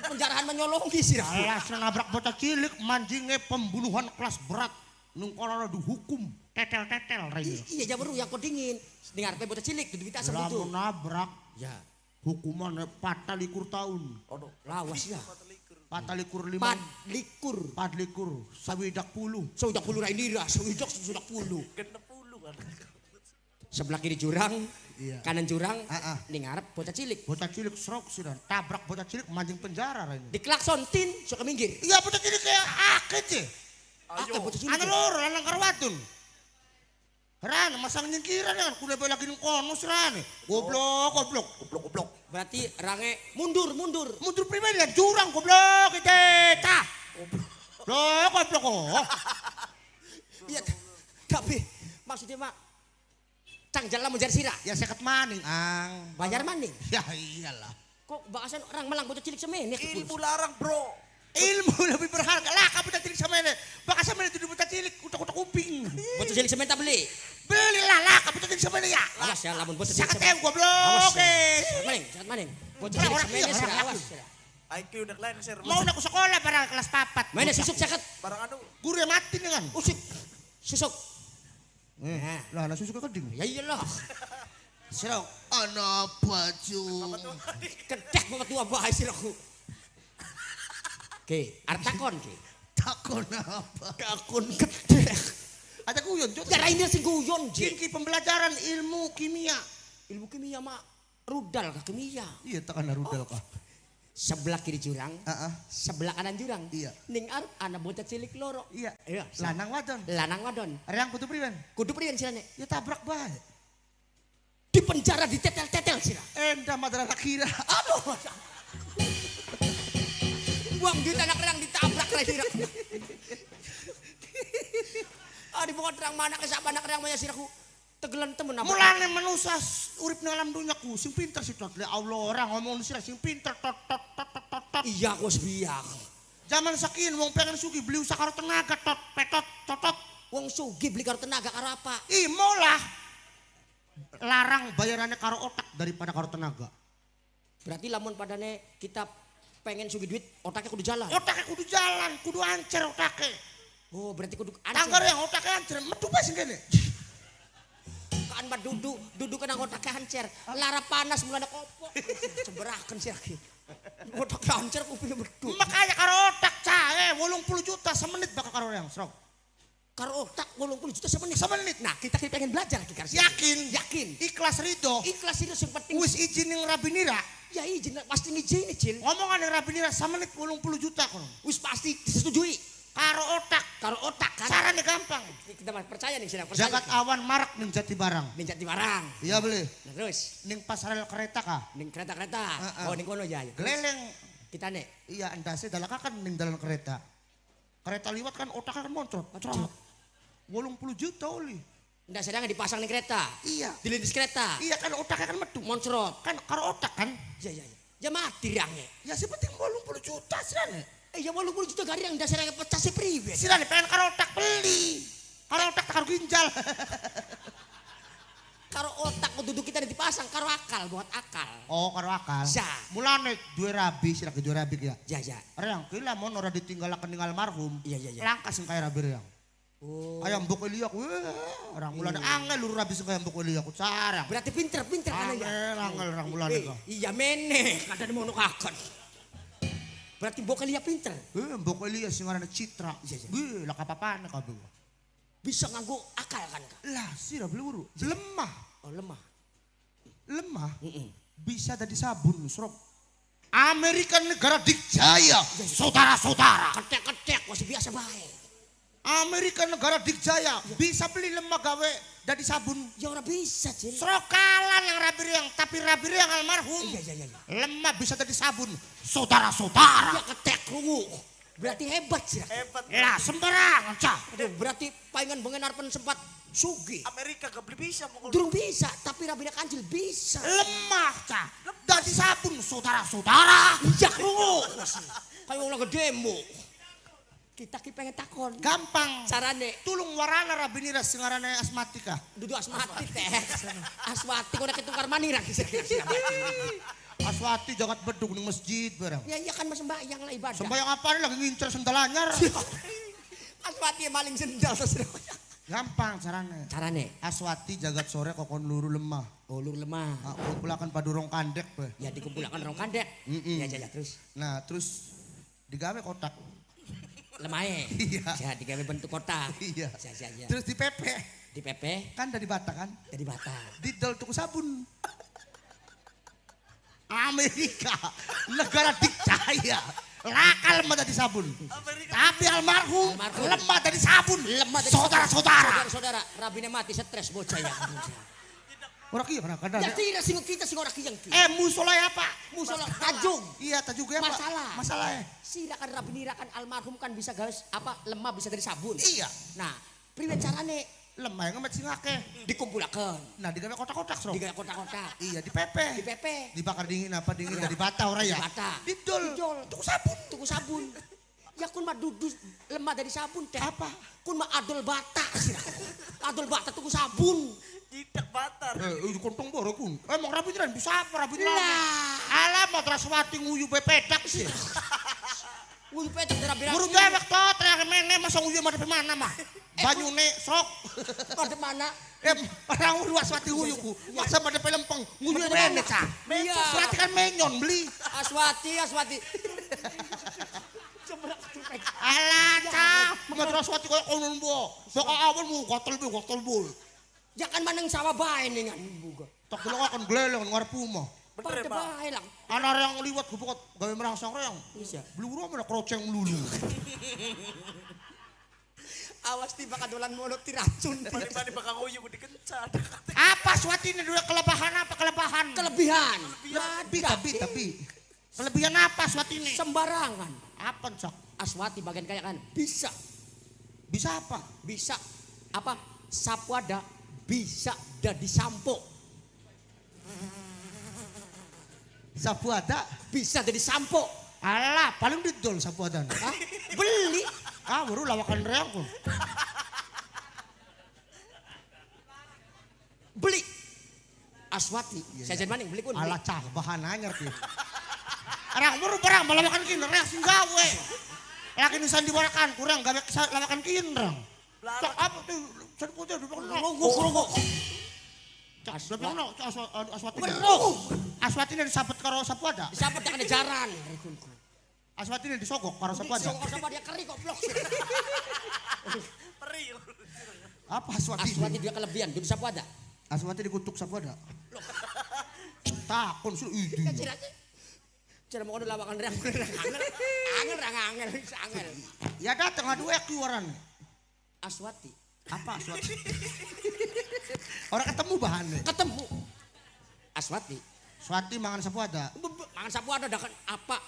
Penjarahan menyolongi sira. Alah sira nabrak bocah cilik mancingnya pembunuhan kelas berat. Nung ora dihukum tetel-tetel raya. Iya jabaru yang kau dingin. Dengar pe bocah cilik dudu kita asem itu. Lamun nabrak Ya. hukumannya 24 tahun. Aduh, lawas ya. 24 5. 4 sawidak puluh. Sudah puluh rai lira, sudah 10. Genep puluh kan. Sebelah kiri jurang, Iya. kanan jurang, Ah. ning ngarep bocah cilik. Bocah cilik serok sira tabrak bocah cilik mancing penjara raya. Diklakson tin, sok minggir. Iya bocah cilik kayak akeh sih. Akeh bocah cilik. Ana loro lanang karo wadon. Ran masang nyingkiran kan kuda lagi ning kono sirane. Goblok. Berarti range mundur. Mundur pribadi ya jurang goblok itu. Tah. Goblok kok. Iya, tapi maksudnya mak cang jalan menjar sira. Ya seket maning ang. Bayar maning. Ya iyalah. Kok bahasan orang Malang bocah cilik semene. Ilmu larang bro. Ilmu lebih berharga lah kamu bocah cilik sama ini. Bakal sama itu bocah cilik utak kuping. Bocah cilik semen tak beli. Belilah lah kamu bocah cilik sama ini ya. Awas ya lamun bocah cilik Seket semen. goblok. Awas. Oke. Sangat maning. Bocah cilik Orang semene iya, sira orang awas. IQ udah lain sir. Mau nak sekolah barang kelas 4. Mana susuk saket. Barang anu. Guru mati nih kan. Usik. Susuk. Nah. Lah ana susu keding. Ya iyalah. Sirok. Ana baju. Kedek bapak tua bahaya siraku. Oke, arep takon ki. Takon apa? Takon kedek. Ada guyon. Darah ini sing guyon, Ji. Kiki pembelajaran ilmu kimia. Ilmu kimia mah rudal ke kimia. Iya tekan rudal kah? Sebelah kiri jurang, sebelah kanan jurang. Iya. Ning arep ana bocah cilik loro. Iya. Iya. Lanang wadon. Lanang wadon. Arang kudu priwen? Kudu priyen sirane? Ya tabrak bae. Di penjara ditetel-tetel sira. Endah madrasah kira. Aduh. Buang duit anak orang ditabrak lagi sira. di bukan terang mana ke sak anak terang maya siraku. Tegelan temen apa? Mulane manusia urip ning alam dunyaku sing pinter sih tot. Allah orang ngomong sira sing pinter tot. Iya aku sebiak. Zaman sakin wong pengen sugih beli usaha karo tenaga tot petot totot. Wong sugih beli karo tenaga karo apa? Ih molah. Larang bayarannya karo otak daripada karo tenaga. Berarti lamun padane kita pengen sugih duit otaknya kudu jalan. Otaknya kudu jalan, kudu ancer otaknya. Oh, berarti kudu Tanggar yang otaknya ancer, metu bae sing kene. kan mah duduk kena otaknya hancer. Lara panas mulane kopo. Cemberakeun sih lagi. Otaknya hancer kupingnya beduk. Makanya karo otak cae 80 juta semenit bakal karo yang serok. Karo otak 80 juta semenit. Semenit. Nah, kita pengen belajar lagi karo. Yakin. Ikhlas ridho. Ikhlas itu yang penting. Wis izin ning Rabinira. Ya izin, pasti ngizin, Cil. Ngomongan ning Rabinira semenit 80 juta kono. Wis pasti disetujui. Karo otak Kan. caranya gampang. Kita mah percaya nih, sidang percaya. Jagat awan marak ning jati barang. Ning jati barang. Iya beli. Nah, terus Ning pasarel kereta kah? ning kereta-kereta. Oh, ning kono ya. Geleleng. Kita nek Iya endase dalakakan ning dalan kereta. Kereta liwat kan otaknya kan moncrot. 80 juta oli. ndak sedang dipasang ning kereta. Iya. Dilindis kereta. Iya kan otaknya kan metu. Moncrot. Kan karo otak kan. Ya. Ya mati range. Ya sih penting 80 juta sirane. Ya 80 juta gari yang dasar yang pecah si priwe. Sirane pengen karo otak beli. Karo otak karo ginjal. Karo otak duduk kita dipasang karo akal buat akal. Oh karo akal. Ya. Mulane duwe rabi sira duwe rabi ya. Ya. Reang ki lamun ora ditinggalaken ning almarhum. Iya. Langkas sing kaya rabi reang. Oh. Kayak mbok Elia ku orang mulane angel lur rabi sing kaya mbok Elia ku sarang. Berarti pinter kan ya. Angel orang mulane kok. Iya meneh, kadang mono kakon. Berarti mbok Elia pinter. Mbok Elia sing ngaranne Citra. Iya. Lah kapapane kabeh. Bisa nganggo akal kan. Lah sira bluru. Lemah. Oh lemah. Lemah. Bisa jadi sabun Srok. Amerika negara dikjaya. Saudara-saudara. Ketek masih biasa baik. Amerika negara dikjaya bisa beli lemah gawe jadi sabun. Ya ora bisa, Cil. Srokalan yang rabiriang tapi rabiriang almarhum. Iya. Lemah bisa jadi sabun. Saudara-saudara. Ya ketek krungu. Berarti hebat sih. Hebat. Lah sembarangan cah. Aduh, berarti palingan bengen arepen sempat sugi. Amerika gak beli bisa mongol. Durung bisa, tapi rabina kancil bisa. Lemah cah. Jadi sabun saudara-saudara. Iya krungu. Kayak wong lagi demo. Kita ki pengen takon. Gampang. Carane Tulung warana rabinira sing ngaranne asmatika. dudu asmati teh. Asmati kok nek tukar manira ki. Aswati jangan bedug ning masjid barang. Ya iya kan mas sembahyang lah ibadah. Sembayang apa lagi ngincer sendal anyar. Aswati maling sendal terus. Gampang carane. Carane Aswati jagat sore kokon luru lemah. ulur lemah. Kumpulakan padurong kandek be. Ya dikumpulkan rong kandek. Ya terus Nah terus digawe kotak. lemahe. Iya. Ya digawe bentuk kotak. Iya. Ya. Terus dipepe. Di pepe Kan dari bata kan. jadi bata. Didol tuku sabun. Amerika negara dikjaya. Lakal lemah dari sabun. Tapi almarhum lemah dari sabun. Lemah dari Saudara-saudara. Saudara, rabine mati stres bocah ya. Orang kia kadang. Ya tidak sing kita sing ora kiyang ki. Musola apa? Musola tajung. Iya tajuknya apa? Masalah. Silakan rabinirakan almarhum kan bisa guys apa lemah bisa dari sabun. Iya. Nah, priwe carane Lemah yang ngemet sing akeh. dikumpulakan. Nah digawe kotak-kotak Sro. Di kotak-kotak. Iya dipepe. Di pepe. Dibakar dingin apa dingin dari bata ora ya? Bata. Didol. Tuku sabun. Ya kun mah dudus lemah dari sabun teh. Apa? Kun mah adol bata sih. Adol bata tuku sabun. Tidak batar. Kontong boro kun. Emang rabi jiran bisa apa rabi jiran? Lah. Alamat Raswati nguyu bepedak sih. Wuy petek rabina. Guru dewek to teriak mene masa nguyu mah mana mah. Banyune sok. Pada mana? Orang Raswati nguyu ku. Masa pada pelempeng nguyu mene cah. Iya. Raswati kan menyon beli. Aswati. Alah cah. Mas Raswati koyo konon bo. Sok awalmu kotel bul. Ya kan maneng sawah bae nih kan buga. Tak delok akan gleleng ngarep umah. Pada bae lang. Ana yang liwat gubuk gawe merangsang reang. Bisa. Bluru mana kroceng melulu. Awas tiba kadolan mulut diracun. Bani-bani bakal nguyu ku dikencat. Apa Swati ini dua kelebihan apa kelebihan? Kelebihan. Tapi kelebihan apa Swati ini? Sembarangan. Apa cok? Aswati bagian kaya kan bisa Bisa apa? bisa Apa? Sapu ada bisa jadi sampo. Sapu ada. Bisa jadi sampo. Alah, paling didol sapu ada. Hah? Beli. Ah, baru lawakan reang pun. Beli. Aswati. Saya jadi maning beli pun. Alah cah, bahan anyar tuh. Arang baru barang malawakan kin reang sing gawe. Laki nu sandiwarakan kurang gawe lawakan kin rang. Cak apa tuh? Saya putih di belakang. Ronggo. Cak, belakang Aswati. Beruk. Aswati ini disabet karo sapu ada. Disabet dengan jaran. Aswati ini disogok karo sapu ada. Disogok sama dia keri goblok. Apa Aswati? Aswati dia kelebihan, dia bisa ada. Aswati dikutuk sapu ada. Takon sudah itu. Cara mau lawakan rang angel. Ya datang adu keluaran. Aswati. Apa Aswati? Orang ketemu bahannya. Ketemu. Aswati. Aswati mangan sapu ada. Mangan sapu ada kan apa?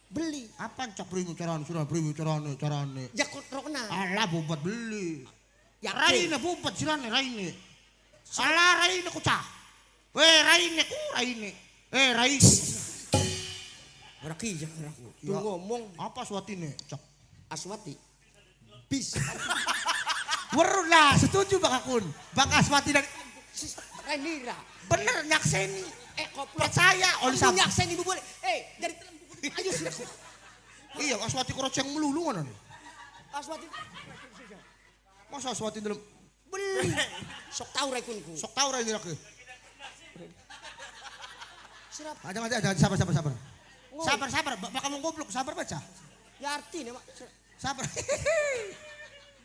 Beli. Apa cak primi carane sudah primi carane. Ya rokna. Alah bubat beli. Ya Raine bubat silane raine. Salah raine ku cah. Weh raine ku raine. Raine. Ora kijang aku. Tuh ngomong Apa Aswati ini? Cak. Aswati. Bisa. Weru lah, setuju Bang Akun. Bang Aswati dari Rainira. bener nyakseni. Koplok. Percaya oleh Aku sama. nyakseni bu boleh. Dari ayo sih aku. Iya, Aswati koroceng melulu ngono nih. Aswati. Masa Aswati dalam Beli. Sok tahu raikunku. sok tahu ra ini laki. Sirap. Ada sabar. Sabar, bakal mau goblok, sabar baca. Ya arti nih, Mak. Sabar.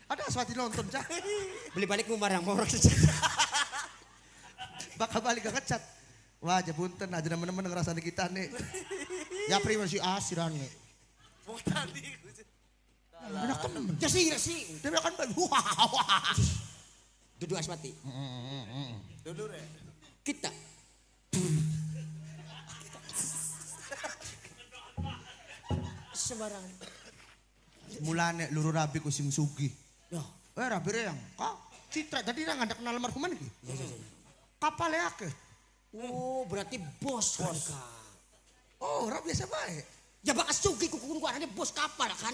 Ada Aswati nonton, Cak. Beli balik marang morok saja. Bakal balik ke ngecat. Wah, punten aja teman-teman ngerasa di kita nih. Ya prima si asiran nih. Mau tadi. Enak temen. Ya sih. Dia akan wah. Duduk Aswati. Dulu re. Kita. Sembarang. Mulane luru rabi ku sing sugih. Ya. Rabi reang. Kak, Citra jadi nang ada kenal almarhum iki. Ya. Kapal akeh. Oh, berarti bos kan. Oh, ora biasa bae. Ya bakas sugi kukun gua ada bos kapal kan.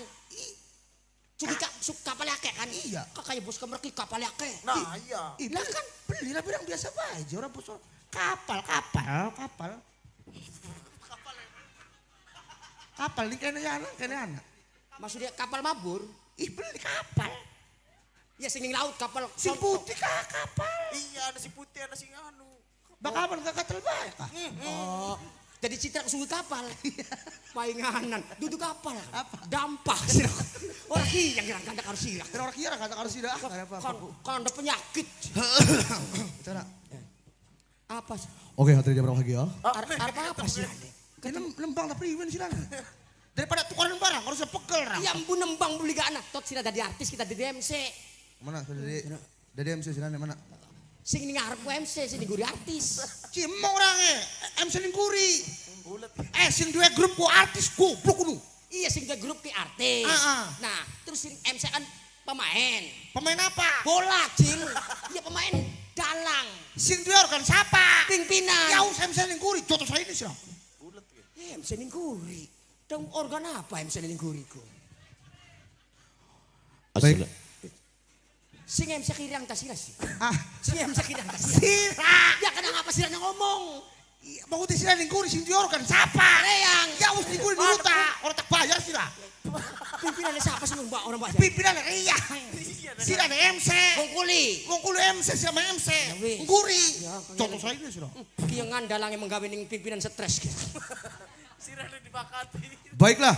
Sugi kapal akeh kan. Iya. Kakak bos kemerki kapal akeh. Nah, iya. Lah kan beli rabi reang biasa bae. Ora bos kapal. Kapal ini kene anak. Maksudnya kapal mabur? Ih beli kapal. Ya sing ning laut kapal. Si putih kapal. Iya, ada si putih, ada si anu. Bakapan kakatel bae kah? Oh, jadi Citra kesuwi kapal. Painganan, duduk kapal. Apa? Dampak sih. Orang yang kandak harus silang. Kan orang kira kata harus tidak apa. Kan ada penyakit. Cara. Apa sih? Oke, hati dia berapa lagi ya? Apa sih? Ini lembang tapi iwen sih daripada tukaran barang harusnya pegel rang. Ya ampun nembang beli gak anak. Tot sih dari artis kita di DMC. Mana dari MC sih mana? Sing ning ngarep ku MC sing guri artis. Cimong range MC ning guri. Sing dua grup ku artis goblok kudu. Iya sing grup ki artis. Nah, terus sing MC kan pemain. Pemain apa? Bola, Cil. Iya pemain dalang. Sing dua organ siapa? Pimpinan. Ya MC ning guri, jotos saya ini sih. MC ning guri. Dong organ apa MC ning guri ku? Baik. Sing MC kirang ta sira sih. Sing MC kirang ta Sira. Ya kadang apa sira ngomong? Iya, mau di sira ning guri sing dua organ siapa? Reang. Ya us ning guri dulu ta, orang tak bayar sira. Pimpinannya siapa sih mbak orang bayar? Pimpinan Riang. Sira MC. Wong kuli MC sama MC. wis. Guri. Ya, Contoh saya ini sira. Ki ngandalange menggawe ning pimpinan stres gitu. Sirane dibakati. Baiklah.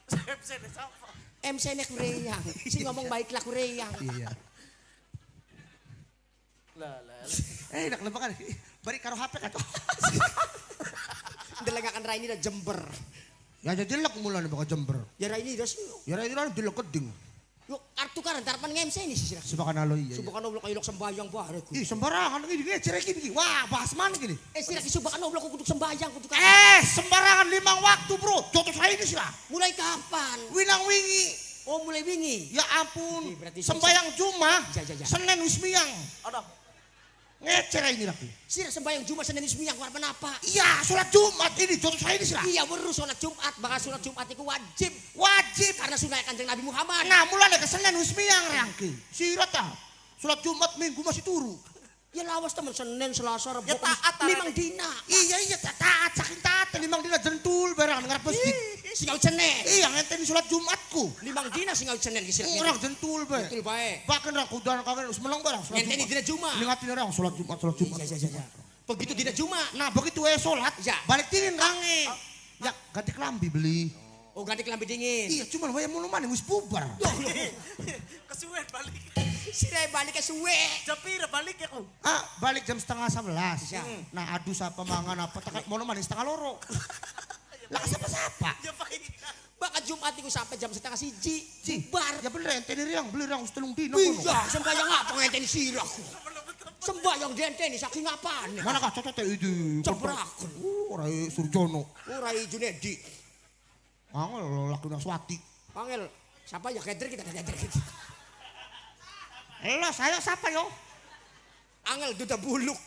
MC deh siapa? MC nek Reang. Sing ngomong baiklah ku Reang. Iya. Lah. Nak lebakan. Bari karo HP kan. Delengakan Raini da Jember. Ya jadi lek mulane bakal Jember. Ya Raini da sih. Ya ra itu dilek keding. Yuk artu kan tarapan MC ini sih sira. Sebakan alo iya. Subhanallah kayak lok sembayang bare ku. Ih sembarangan iki ngecerekin iki. Wah, bahas mana gini? Sira ki subhanallah ku kudu sembayang kudu kan. Sembarangan 5 waktu, Bro. Contoh saya ini sih lah. Mulai kapan? Winang wingi. Oh mulai wingi. Ya ampun. Berarti Sembayang Jumat. Ya. Senin wis miyang. Ada. Ngecer ini lagi. Sira sembahyang Jumat Senin Ismiyang warna apa? Iya, sholat Jumat ini contoh saya ini sih. Iya weru sholat Jumat, bakal sholat Jumat itu wajib. Wajib. Karena sunah Kanjeng Nabi Muhammad. Nah, mulai ke Senin wis miyang rangke. Sirat ta. Sholat Jumat Minggu masih turu. Ya lawas temen Senin, Selasa, Rabu, Ya taat, limang dina. Iya taat saking taat limang dina jentul barang ngarep masjid. Singaut Senin. Iya ngenteni sholat Jumatku. Limang dina singaut Senin gisirnya. Orang jentul bae. Betul baik. Bahkan orang kudan kawin wis melong barang sholat Ngenteni Jumat. dina Jumat. Ingatin orang sholat Jumat. Iya. Begitu dina Jumat. Nah begitu sholat, Ya. balik dingin range. Ya ganti kelambi beli. Oh ganti kelambi dingin. Iya cuman wayang mulu mana wis bubar. Kesuwen balik. Sira balik ke suwe. Japira balik ya ku. Ah balik jam 10:30. Ya. Nah adu sapa mangan apa tekan mau manis setengah loro. Lah siapa? Ya baik. Bakal Jumat itu sampai jam 1:30. Bar. Ya bener ente riang beli rang setelung dino Iya, sembahyang apa ngenteni sirah. Sembahyang dienteni saking apane. Mana kah cocok itu? Cebrakon. Ora Surjono. Urai Junedi. Angel laki Naswati. Angel, siapa ya keder kita kita. Lo saya siapa yo? Angel duda buluk.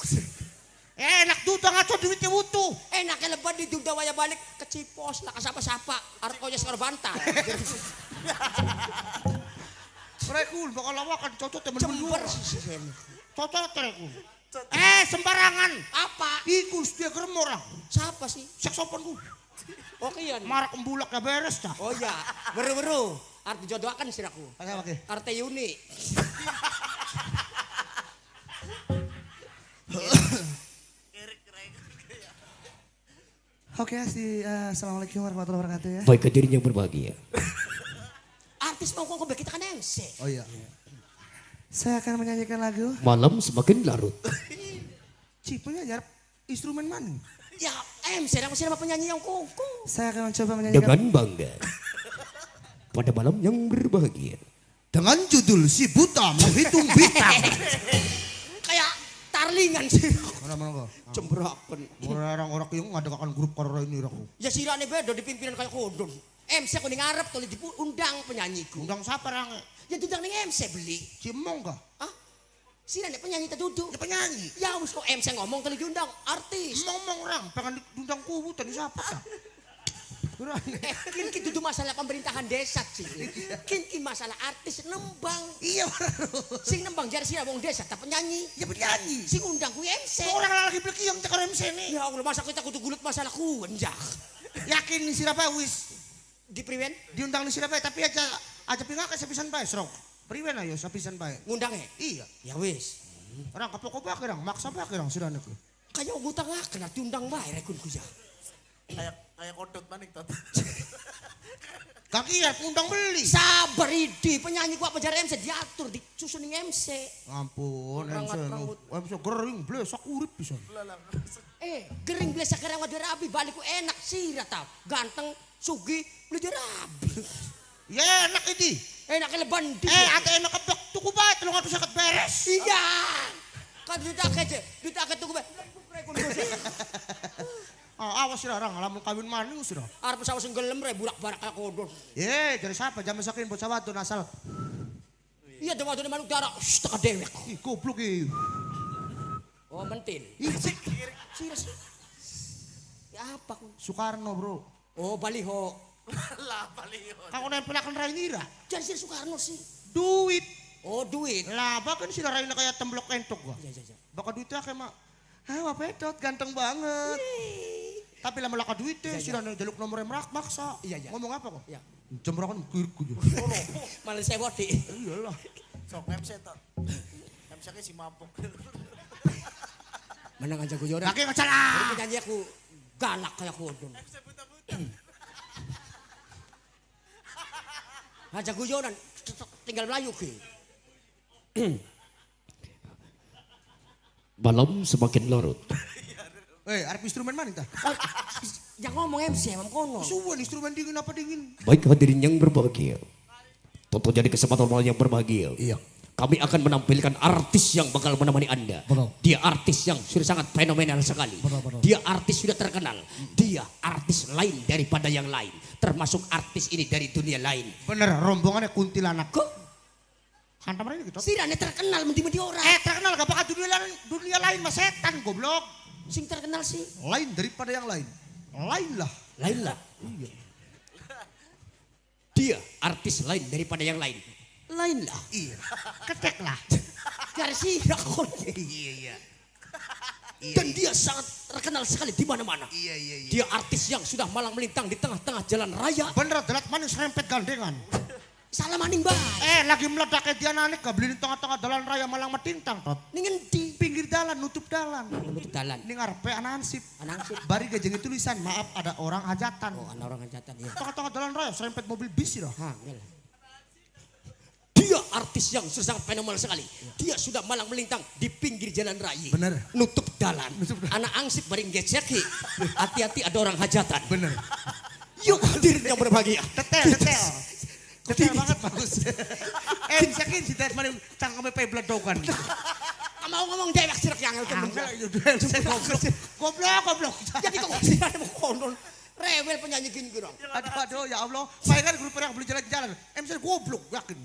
Enak duda ngaco duitnya utuh. Enaknya lebat di duda waya balik ke Cipos lah ke sapa-sapa. Arep koyo sekar bantal. Rekul bakal lawakan cocok temen Jember. Cocok rekul. Sembarangan. Apa? Iku dia kerem orang. Siapa sih? Saksofon ku. Oh kian. Marak embulak ya beres dah. Oh iya, beru-beru. Arti jodohakan siraku. Oke. Arte Yuni. Oke, assalamualaikum warahmatullahi wabarakatuh ya. Baik hadirin yang berbahagia. Artis mau kok kita kan MC. Oh iya. Saya akan menyanyikan lagu. Malam semakin larut. Cipenya nyarap instrumen mana? Ya MC yang siapa penyanyi yang kongko. Saya akan mencoba menyanyikan. Dengan bangga. Pada malam yang berbahagia. Dengan judul Si Buta Menghitung Bintang. Kayak tarlingan sih. Mana kok? Jembrakan. Orang-orang yang ngadakan grup karena ini aku. Ya sirane beda di pimpinan kayak kodon. MC aku ning ngarep tuh diundang penyanyiku. Undang siapa orang? Ya diundang ning MC beli. Cimong kah? Hah? Sirane penyanyi tak duduk. Ya penyanyi. Ya wis kok MC ngomong kali diundang artis. Ngomong orang, pengen diundang kubu tadi siapa kah? Kini duduk masalah pemerintahan desa sih. Kini masalah artis nembang. Iya Sing nembang jar sira wong desa tak penyanyi. ya penyanyi. Sing undang ku MC. Orang lagi beli yang cakar MC nih. Ya Allah masa kita kudu gulut masalah ku enjak. Yakin nih siapa wis Di priwen diundang nih siapa tapi aja pingak sepisan bae serok. Priwen ayo sepisan bae. ngundang Iya. Ya wis. Orang kapok-kapok orang maksa bae orang sirane ku. Kayak ngutang kena diundang bae rekun ku ya. Kayak kodot maning tot. Kaki ya undang beli. Sabar idi penyanyi ku apa jar MC diatur disusun ning MC. Ampun, MC gering blesak urip pisan. Gering biasa kerang wadah rabi balik ku enak sira tau. Ganteng, sugi, beli rabi. Ya enak ini. Enak leban di. Ada enak kebek tuku bae 350 beres. Iya. Kan ditak tuku bae. Awas sih orang lamun kawin maning sih. Arep sawas gelem re burak-barak kayak kodon. Dari siapa jam masakin bocah wadon asal. Iya dewa wadon manuk darah. Teka dewek. Ih goblok iki. Oh mentil. Serius. Ya apa ku? Soekarno, Bro. Oh baliho. Lah baliho. Kau nempelakan Rainira. Jadi si Soekarno sih. Duit. Oh duit. Lah bahkan si Rainira kayak temblok entok gua. Iya. Bakal duitnya kayak mak. Wah pedot ganteng banget. Tapi lama laka duitnya si Rainira jaluk nomornya maksa. Iya. Ngomong apa kok? Iya. Jembrakan kirku aja. Malah saya bodi. Iyalah. Sok MC tot. MC ke si mabuk. Menang aja gue joran. Kaki ngecalah. Penyanyi aku galak kayak kodon. Aja guyonan tinggal Melayu ke. Malam semakin larut. Arep instrumen mana tah? Yang ngomong MC emang kono. Suwen instrumen dingin apa dingin? Baik hadirin yang berbahagia. Tonton jadi kesempatan malam yang berbahagia. Iya. kami akan menampilkan artis yang bakal menemani Anda. Betul. Dia artis yang sudah sangat fenomenal sekali. Betul. Dia artis sudah terkenal. Dia artis lain daripada yang lain. Termasuk artis ini dari dunia lain. Bener, rombongannya kuntilanak. Kok? Hantam aja gitu. Sirane terkenal menti-menti orang. Terkenal gak bakal dunia lain mas setan goblok. Sing terkenal sih. Lain daripada yang lain. Lain lah. Lain lah. Dia artis lain daripada yang lain. Lain lah. Iya. Ketek lah. Garsi rakon. Iya. Dan dia sangat terkenal sekali di mana-mana. Iya. Dia artis yang sudah malang melintang di tengah-tengah jalan raya. Bener, telat manis rempet gandengan. Salah maning bae. Lagi meledak kayak dia nanik beli di tengah-tengah jalan raya Malang Matintang tot. Ning endi? Pinggir jalan, nutup jalan. Menutup jalan. Ini ngarepe anak ansip. Anangsip. Bari gajeng tulisan, maaf ada orang hajatan. Oh, ada orang hajatan ya. Tengah-tengah jalan raya serempet mobil bis ya. Dia artis yang sudah sangat fenomenal sekali. Dia sudah malang melintang di pinggir jalan raya. Bener. Nutup jalan. Anak angsip baring gecek. Hati-hati ada orang hajatan. Bener. Yuk hadirin yang berbahagia. Detail banget bagus. Sakin si tes mana cangkeme pe bledokan. Mau ngomong dewek sirek yang temen. Goblok. Jadi kok sirane mau konon. Rewel penyanyi gini gerong. Aduh ya Allah. Saya kan grup yang beli jalan-jalan. MC goblok yakin.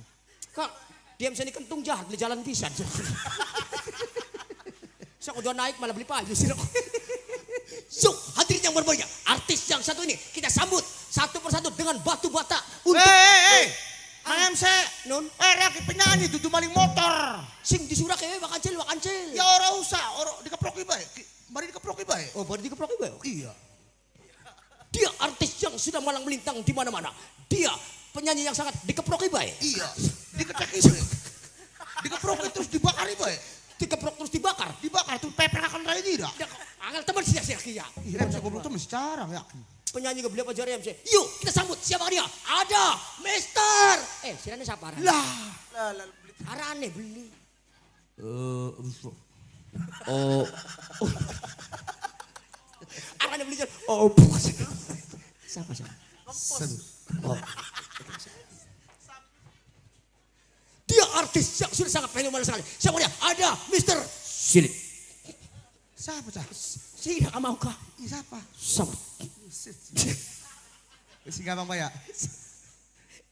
Kak, diam sini kentung jahat beli jalan pisan. Saya udah naik malah beli payu sirek. Yuk hadirin yang berbahagia. Artis yang satu ini kita sambut satu persatu dengan batu bata. Mang MC. Nun. Lagi penyanyi dudu maling motor. Sing disurak ya wakancil. Ya ora usah, ora dikeproki bae. Mari dikeproki bae. Oh, baru dikeprok ibu. Iya. Dia artis yang sudah malang melintang di mana-mana. Dia penyanyi yang sangat dikeproki baik. Iya. Dikeceki bae. Dikeproki terus dibakari bae. Dikeprok terus dibakar. Dibakar terus peperakan raya tidak. Angel teman sia-sia kia. Iya, MC goblok tuh mesti carang yakin. Penyanyi gak beli apa jari MC. Yuk kita sambut siapa dia? Ada Mister. Sirane siapa? Lah. Arane beli. Arane beli. Siapa? Dia artis yang sudah sangat fenomenal sekali. Siapa dia? Ada Mister Silik. Siapa cah? Tidak mau kah? Siapa? Sambut. Si gampang ya.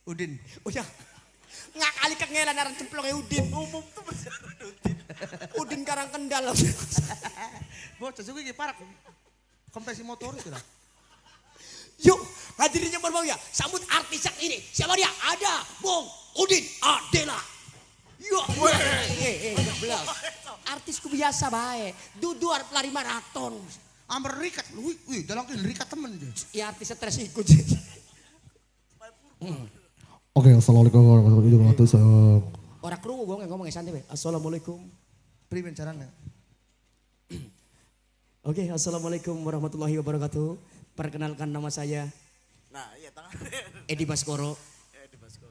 Udin. Oh ya. Ngakali kengelan aran cemplongnya Udin. Umum tuh Udin. Udin Karang Kendal. Bocah juga iki parak. Kompresi motor itu lah. Yuk hadirin yang berbahagia. Sambut artis yang ini. Siapa dia? Ada Bung Udin Adela. Yuk. Geblak. Artisku biasa bae. Dudu arep lari maraton. Amber rikat. Wih, dalam rikat temen dia. Ya artis stres ikut. Oke, assalamualaikum warahmatullahi wabarakatuh. Orang krungu gue ngomong santai be. Assalamualaikum. Priben caranya. Oke, assalamualaikum warahmatullahi wabarakatuh. Perkenalkan nama saya Nah, iya tangan. Edi Baskoro.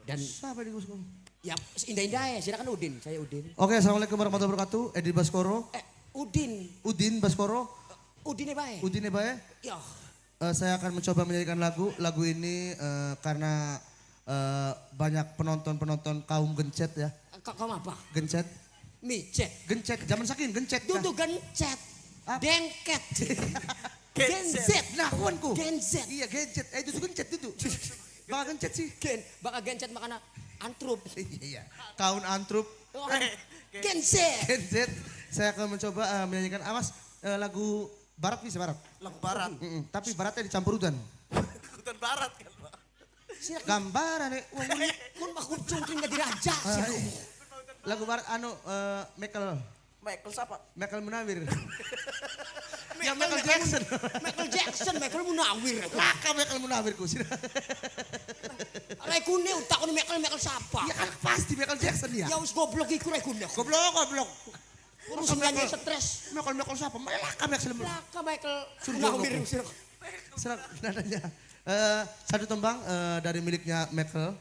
Dan Siapa di Baskoro? ya indah-indah ya, silakan Udin. Saya Udin. Oke, assalamualaikum warahmatullahi wabarakatuh. Edi Baskoro. Udin. Udin Baskoro. Udin bae. Udin Bae. Ya. Saya akan mencoba menyanyikan lagu. Lagu ini karena banyak penonton kaum gencet ya. Kamu apa? Gencet. Micet. Gencet. Zaman saking gencet. Dudu gencet. Apa? Dengket. Genzet. Nah, kawanku. Genzet. Iya, gencet. Itu gencet itu. Baka gencet sih. Baka gencet makana antrup. Iya. Kaun antrup. Genzet. Gencet. Saya akan mencoba menyanyikan awas lagu barat bisa barat. Lagu barat. Tapi baratnya dicampur udan. Hutan barat kan, Pak. Gambaran nih. Mun mah kucungkin gak diraja. Lagu barat Michael siapa? Michael Munawir. Ya Michael Jackson. Michael Munawir. Laka Michael Munawir ku. Rekune utak ini Michael siapa? Ya kan pasti Michael Jackson ya. Ya wis goblok iku rekune. Goblok. Urusan nyanyi stres. Michael siapa? Laka Michael. Laka Michael Munawir. Munawir. Serap nadanya. Satu tembang dari miliknya Michael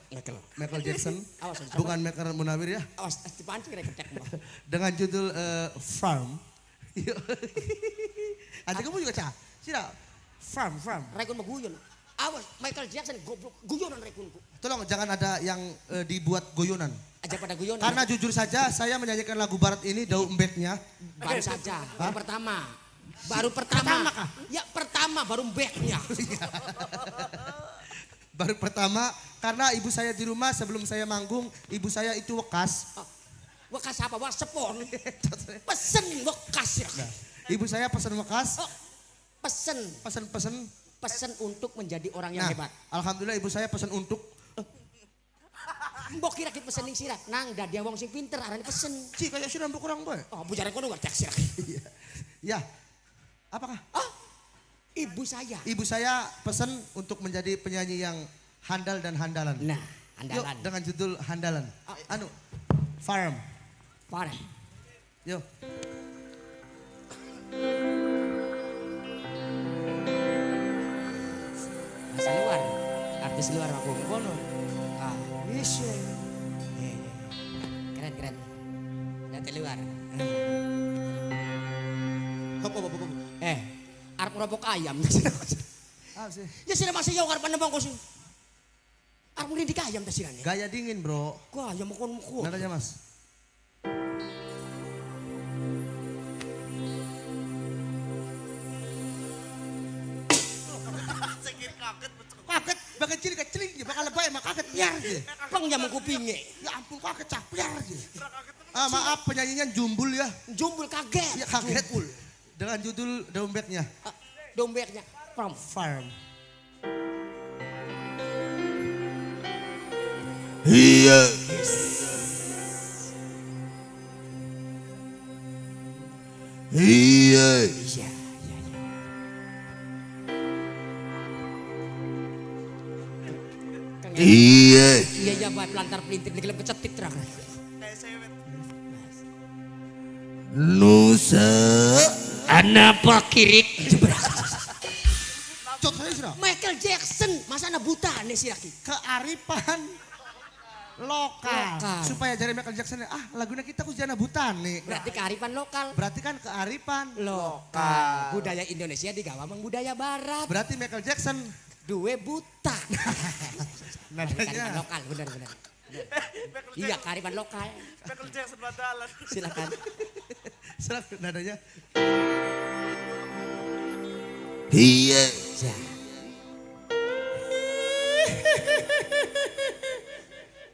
Jackson. Awas, Bukan Michael Munawir ya. Awas dipancing rek ketek. Dengan judul Farm. Nanti kamu juga cah. Sira. Farm. Rekun maguyon. Awas Michael Jackson goblok guyonan rekunku. Tolong jangan ada yang dibuat goyonan. Aja pada guyonan. Karena jujur saja saya menyanyikan lagu barat ini daun embeknya. baru saja. Baru pertama. Baru pertama. Pertama kah? Ya pertama baru backnya. Baru pertama karena ibu saya di rumah sebelum saya manggung, ibu saya itu wekas. Wekas apa? Wekas sepon. Pesen wekas ya. Ibu saya pesan wekas. Oh, pesen. Pesen Untuk menjadi orang yang nah, hebat. alhamdulillah ibu saya pesan untuk. Mbok kira pesen ning sirah. Nang dadia wong sing pinter arane pesen. Ci kayak sudah mbok kurang boy. Oh, bujare kono wae sirah. Ya. Apakah? Oh, ibu saya. Ibu saya pesan untuk menjadi penyanyi yang handal dan handalan. Nah, Yuk, andalan. dengan judul handalan. Farm. Parah. Yuk. Bahasa luar. Artis luar aku kono. Ah, bisa. Keren. Dari luar. Hop. Arep ngerobok ayam. Ah, sih. Ya sira masih yo arep nembang kok sih. Arep ngelindik ayam ta sirane. Gaya dingin, Bro. Kok ayam mukon. Nadanya, Mas. Kaget, bagai ciri keceling dia bakal lebay mah kaget biar dia. Pang nyamuk kupinge. Ya ampun kaget cah biar dia. Maaf penyanyinya Jumbul ya. Jumbul kaget. Ya kaget. Dengan judul dompetnya. Dompetnya from Farm. Iya. Iya. Iya. Iya. Iya buat pelantar pelintir di gelap kecetit terang. Nusa anak pakirik. Cok saya sudah. Michael Jackson, masa anak buta nih si laki. Kearifan lokal. Lokal. Supaya jadi Michael Jackson lagunya kita ku jana buta nih. Berarti kearifan lokal. Berarti kan kearifan Lokal. Budaya Indonesia digawa mang budaya barat. Berarti Michael Jackson Dua buta. nadanya. Kearifan lokal, benar. Iya, kearifan lokal. Michael Jackson badalan. Silakan. Serap nadanya. Iya. Ya.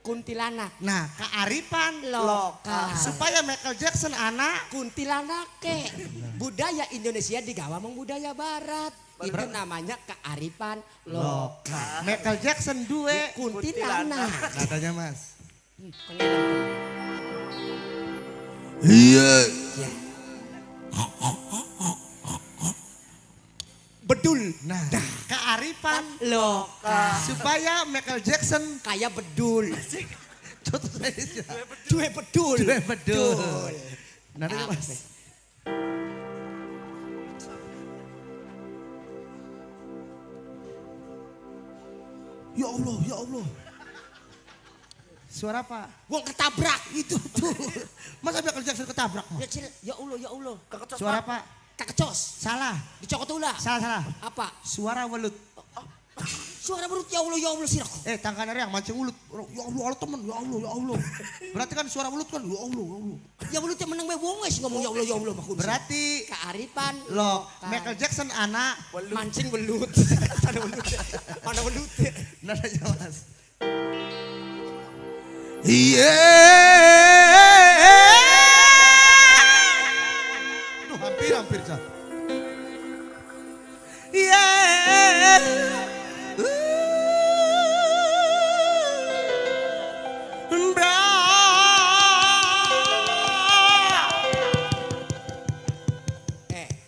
Kuntilanak. Nah, kearifan Lokal. supaya Michael Jackson anak Kuntilanak ke. Budaya Indonesia digawa mang budaya barat. Itu namanya kearifan lokal. Michael Jackson dua Kuntilanak. nadanya Mas. Pengenan. Iya. Ya. Bedul. Nah, kearifan Lokal. supaya Michael Jackson Kayak bedul. contoh saya Dua bedul. dua bedul. Nadanya Mas. Ya Allah. Suara apa? Wong ketabrak. Itu tuh. Masa Michael Jackson ketabrak? Mas? Ya Cil, ya Allah. Suara apa? Kakecos. Salah. Dicokot ulah. Salah. Apa? Suara welut. Suara berut ya Allah sirah. Tangkan yang mancing ulut. Ya Allah teman. Ya Allah. Berarti kan suara welut kan. Ya Allah. Ya belut yang menang bae wong wis ngomong ya Allah maksud. Berarti kearifan Michael Jackson anak. mancing belut. Mana belut. Nadanya Mas. Iya. Aduh hampir Cah. Iya.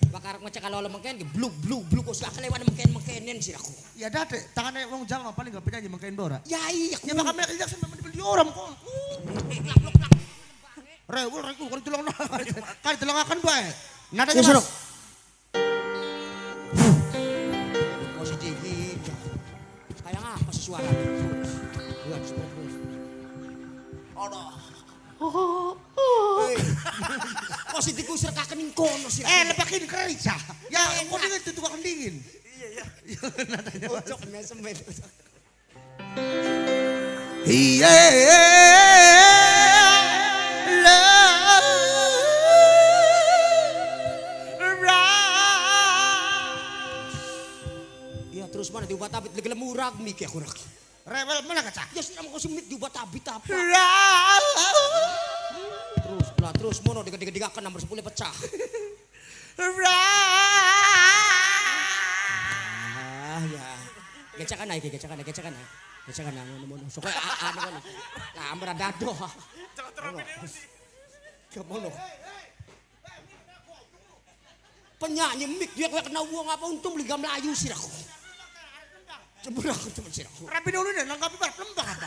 Bakar ngecek kalau lo mengken bluk kok sak lewat mengkenen sirahku. Ya dade, tangannya wong Jawa paling gak penyanyi mengkain Bora. Ya iya Ya bakal Michael Jackson memang dibeli orang kok. Rewel kan tulung kan tulungakan bae. Nadanya Mas. Positif. Kayak apa sih suara? Positif ku serkakeun kono sirah. Lepakin gereja. Ya kok dingin tuh tukang dingin. Iya. Ucok mesemet. Iya. Ya terus mana diobat-abit lagi lemurag mik ya kurak. Rewel mana kaca? Ya sih mau simit diobat-abit apa? Terus mono digak-digakan nomor 10 pecah. Ya. Gecakan aja, gecakan mono. Sokoy anu kan. Lah amra dado. Kemono. Penyanyi mik dia kayak kena uang apa untung beli gam Melayu sih aku. Cemburu aku cuma sih aku. Rapi dulu deh, lengkapi bar lembang apa?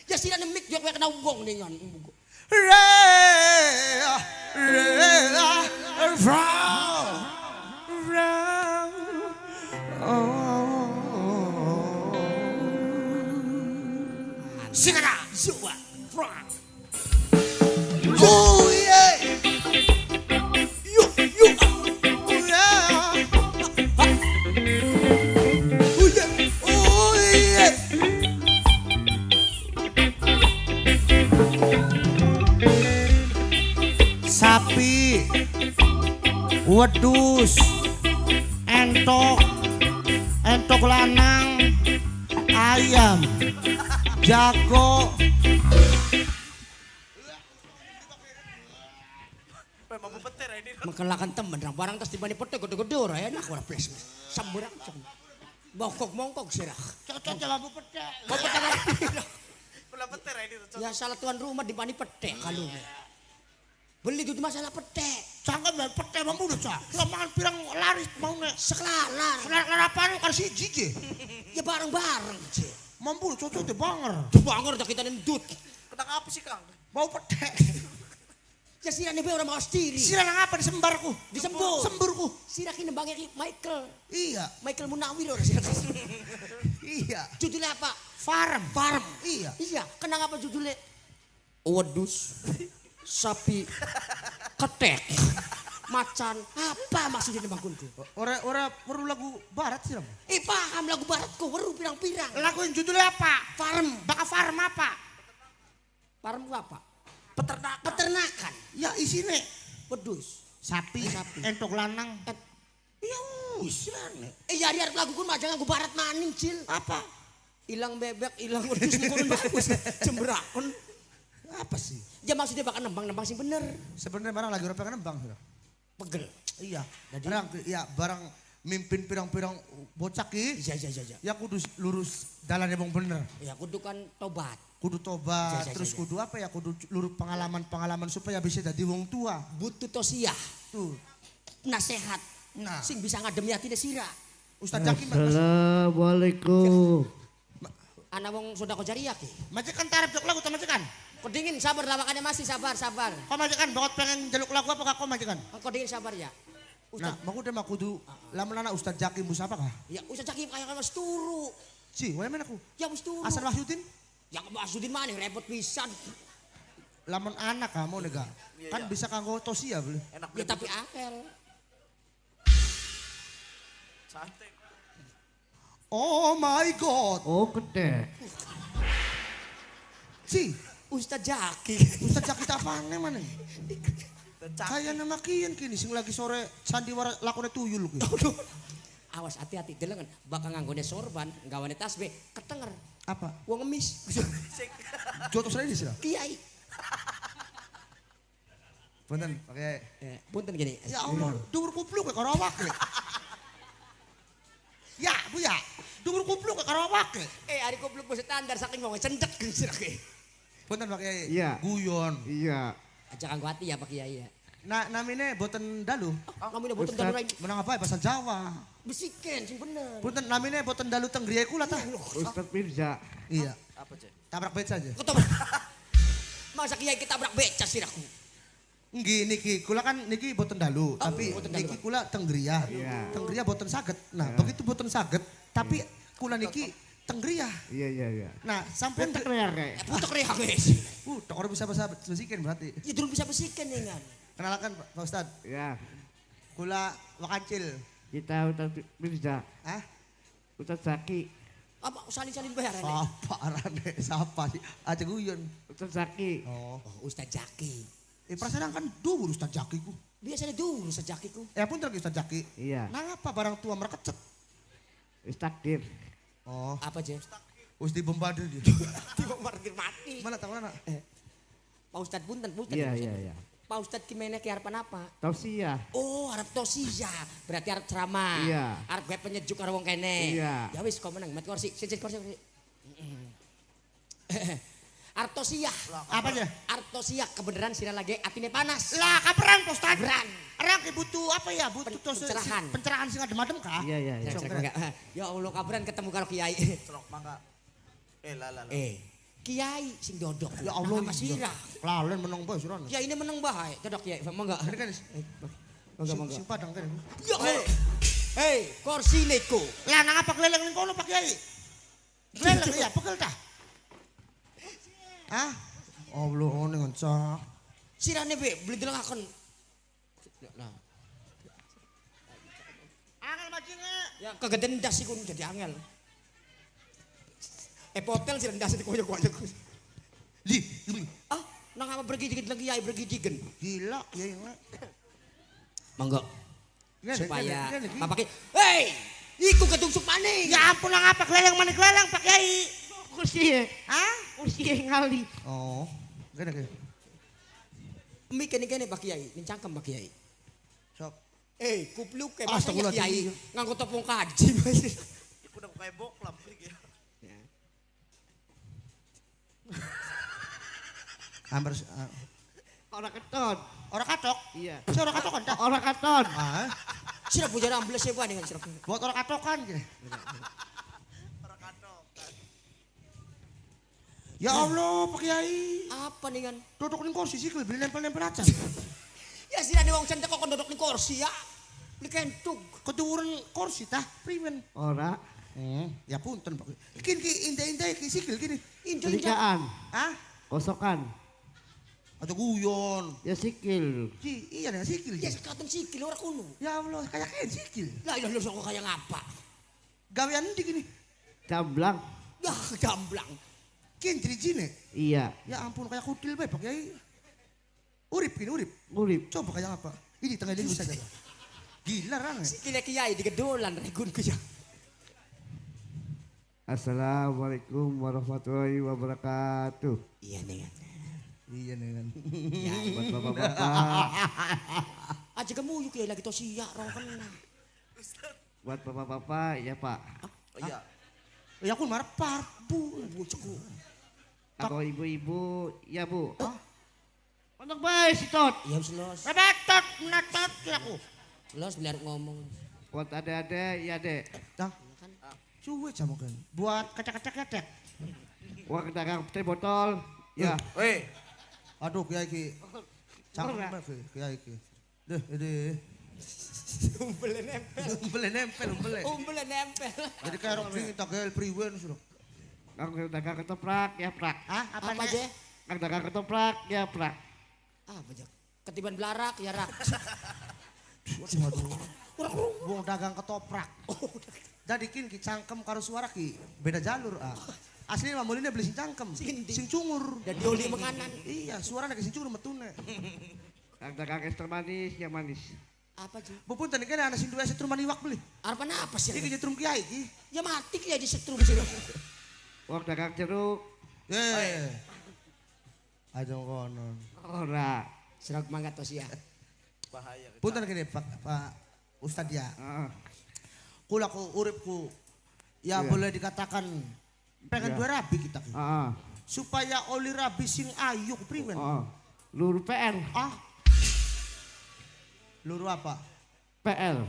Ya sih mik dia kayak kena uang nih kan. Sikara, Zua, Frank. Oh yeah. Yuk. Oh yeah. Sapi, wedus, entok lanang, ayam, jago. Memang petir ini. Mengkelakan temen, barang tas dibanding petek gede-gede ora enak ora pes. Samburak cong. Mongkok sirah. Cocok lampu petek. Mau petek lagi. Pula petir ini. Ya salah tuan rumah dibanding petek kalau. Beli itu masalah petek. Jangan main petek mampu udah cak. Lamangan pirang laris mau nek. Sekelalar. Sekelalar apaan kan si jiji. Ya bareng-bareng sih. Mampu cocok teh banger. Banger dah kita nendut. Kenapa apa sih Kang? Mau petek. Ya sirah nih orang mau diri. Sirah nang apa disembarku? Disembur. Semburku. Sirah kini bangnya Michael. Iya. Michael Munawir orang sirah. Iya. Judulnya apa? Farm. Iya. Kenapa apa judulnya? Wedus. Sapi. Ketek. Macan. Apa maksudnya bangkunku? Ora perlu lagu barat sih. Paham lagu baratku. Weru pirang-pirang. Lagu yang judulnya apa? Farm. Baka farm apa? Farm apa? Peternakan. Peternakan. Ya isine Wedus. sapi, Sapi. entok lanang. Iya usirane. Ya di lagu kun aja nganggo barat maning cil. Apa? Hilang bebek, hilang wedus kurun bagus. Jembrakon. Apa sih? Ya maksudnya bakal nembang sing bener. Sebenarnya barang lagi orang pengen nembang. Pegel. Iya. Barang ya barang mimpin pirang-pirang bocah ki. Iya. Ya kudu lurus dalan emang bener. Ya kudu kan tobat. Kudu tobat, Ja. terus kudu apa ya? Kudu lurus pengalaman supaya bisa jadi wong tua. Butuh tosiah. Tuh. Nasehat. Nah, Sing bisa ngadem hati sira. Ustaz Jaki Assalamualaikum. Anak wong sodako jariah ki. majikan tarif jok lagu sama majikan. Kau dingin sabar lawakannya masih sabar. Kau majikan banget pengen jaluk lagu apa kak kau majikan? Kau dingin sabar ya. Nah, mau udah mah kudu lama Ustaz Jaki mus apa kah? Ya usah cakip kayak mas turu. Si, wae men aku. Ya mas turu. Asal Wahyudin, Ya maksudin mana repot pisan. lamun anak kamu nega. Kan bisa kanggo tosia beli. Enak Ya tapi angel. santai. Oh my god. Oh gede. Si, Ustaz Jaki. Ustaz Jaki apaan mana? Kayak nama kian kini sing lagi sore sandiwara lakone tuyul kuwi. Awas hati-hati delengan bakal nganggone sorban, gawane tasbih, ketenger. Apa? Wong ngemis. Jotos saya di sini. Kiai. Punten pakai. Punten gini. Ya Allah, dhuwur kupluk karo awake. Ya, Bu ya. Dhuwur kupluk karo awake. Hari kupluk bos standar saking wong cendek sirake. Punten pakai Iya. guyon. Iya. Aja kanggo hati ya Pak Kiai ya. Nah, namine boten dalu. Namanya boten Ustaz. dalu lain. Menang apa bahasa Jawa. Besiken sing bener. Punten namine boten dalu teng griya kula tah. Ustaz Mirza. Iya. Apa cek? Tabrak beca aja. Ketemu. Masa Kiai kita tabrak beca siraku. Nggih niki kula kan niki boten dalu, tapi boten dalu, niki kula teng griya. Iya. Teng griya boten saged. Nah, begitu boten saged, tapi kula niki teng griya. Iya. Nah, sampean Puntek rear kayak. Putuk reak wis. tok ora bisa bahasa besikin berarti. Ya durung bisa besiken dengan. Kenalkan Pak Ustad, Ya. kula Wakancil. Kita Ustaz Mirza. Hah? Ustaz Zaki. Apa salin-salin bayaran? Apa arane? Siapa sih? Aja guyon. Ustaz Zaki. Oh. Oh, Ustaz Jaki. Perasaan kan dulu Ustaz Jaki ku. Biasanya dulu Ustaz Jaki ku. Pun terus Ustaz Jaki. Iya. Nang apa barang tua merekecet? Wis takdir. Oh. Apa aja? Wis dibombardir dia. Tiba margir mati. Mana tahu mana? Pak Ustaz punten, punten. Iya, iya, iya. Pak Ustaz gimana ke harapan apa? Tausiah. Oh, Arab tosija. Berarti Arab ceramah. Iya. Arab gue penyejuk karo wong kene. Iya. Ya wis kau menang, mat kursi. Sijil kursi. Arab tosiyah. Apa aja? Arab tosiyah kebenaran sira lagi atine panas. Lah kaperan Pak Ustaz. Kaperan. Orang butuh apa ya? Butuh Pencerahan. Pencerahan sing adem-adem kah? Iya, iya, iya. Ya Allah kabaran ketemu karo kiai. Celok mangga. Lah. Kiai sing dodok. Ya Allah. Apa sira? Lalen menang bae suran. Ya ini menang bae. Dodok kiai. Mangga. Ini kan Mangga. sing Padang kan. Ya Allah. Hei, kursi neko. Lah nang apa keleleng ning kono Pak Kiai? Keleleng ya, pegel tah? Hah? Allah ngene ngoncak. Sirane be beli delengakon. Nah, Angel majinge. ya kegeden ndas iku jadi angel. Potel sih ndas dikoyo-koyo. Li, Ah, nang apa pergi dikit lagi kiai pergi digen. gila Kiai. Mangga. Ngene, Supaya ngene, ngene. Bapak ki, hei, iku ketusuk maning. Ya ampun nang apa keleleng maning keleleng Pak Kiai? Kursi. Hah? Kursi ngali. Oh, gini. Mi kene-kene Pak Kiai, ning cangkem Pak Kiai. Sok. Kupluk ke Mas Astagfirullah, Kiai, tinggi. nganggo topong kaji Mas. Iku udah kayak boklam iki. Hampir Ora keton. orang katok. Iya. Si orang katokan dah. Ora katon. Ah, Sira bujana ambles ya dengan sira. buat orang katokan gitu. Ya Allah, Pak Kiai. Apa nih kan? Duduk di kursi sih, beli nempel-nempel aja. Ya sira nih wong centek kok duduk di kursi ya. Beli kentug. Keduren kursi tah, primen. Ora. Ya punten Pak. Kini indah-indah ki sikil gini. Pelikaan. Ah, Kosokan. atau guyon. Ya sikil. Iya dengan sikil. Ya sekatun sikil ora kuno. Ya Allah, kayak sikil. Lah ya lu kok kaya ngapa? Gawean di gini. Camblang. Ya gamblang. Kintri jine. Iya. Ya ampun kayak kutil bae Pak Kiai. Urip gini, urip. Urip. Coba kayak apa? Ini tengah linggu saja. Gila rang. Sikile kiai digedolan regun ku ya. Assalamualaikum warahmatullahi wabarakatuh. Iya nih. Iya dengan. Buat bapak-bapak. Aja kamu yuk kiai lagi tosia rong kena. Buat bapak-bapak ya Pak. Oh iya. Ya aku marah parbu. Bujuku. Atau ibu-ibu ya Bu. Untuk baik si Tot. Ya wis los. Rebetot, menatot ya aku. Los biar ngomong. Buat adek-adek ya Dek. Dah. Cuwe jamu kan. Buat kacak-kacak. Wah dagang teh botol. Ya. Weh, Aduh Kiai ki. Cakep banget Kiai ki. Deh. Umbel nempel. Umbele nempel, umbele. Umbel nempel. Jadi kayak rok sing tagel priwen sudah. Kang dagang ketoprak ya prak. Hah? Apa aja? Kang dagang ketoprak ya prak. Ah bajak. Ketiban belarak ya rak. Waduh. Wong dagang ketoprak. Jadi kin ki cangkem karo suara ki beda jalur ah. Asli mah muline beli sing cangkem. Sing cungur. Dan dioli makanan. Iya, suaranya ke sing cungur metune. Kang dagang es teh manis ya manis. Apa sih? Bupun tadi kan anak sing dua setrum maniwak beli. Arpan apa sih? Iki jetrum Kiai ki. Ya mati kiai di setrum sih. Wah dagang jeruk. Aja konon. Ora. Serag mangga tosia. bahaya. Punten gini Pak Ustad ya. Heeh. Kulaku uripku ya Iya. boleh dikatakan pengen Iya. dua rabi kita ki. Heeh. Supaya oli rabi sing ayu priwen. Heeh. Lur PL. Ah. Luru apa? PL.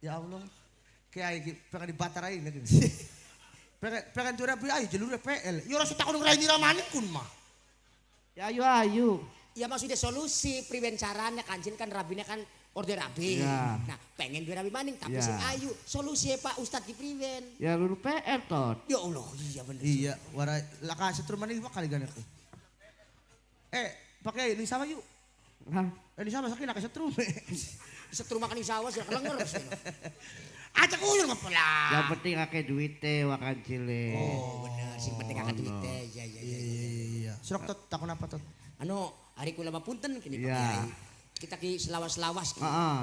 Ya Allah. Kiai ki pengen dibatarain lagi. pengen dua rabi ayu jalur PL. Ya ora takon ngeraini ramane kun mah. Ya ayu. Ya maksudnya solusi priwen caranya kanjin kan rabine kan orde rabi. Ya. Nah pengen dua rabi maning tapi Ya. sing ayu. Solusi Pak Ustad di priwen. Ya lur PL Tot. Ya Allah iya bener. Iya, wara laka setrum maniwak kali gana ki. Pakai ini sama yuk. Hah? Di sama sakit nak setrum. Setrum makan isawa sih kelenger. Aja kuyul ngapa lah. Yang penting akeh duite wakan cilik. Oh bener, sing penting kakak duit teh. Iya. Iya. Surok tot takon apa tot? Anu, hari kula punten kini Pak Iya. Kiai. Kita ki selawas-lawas ki. Heeh.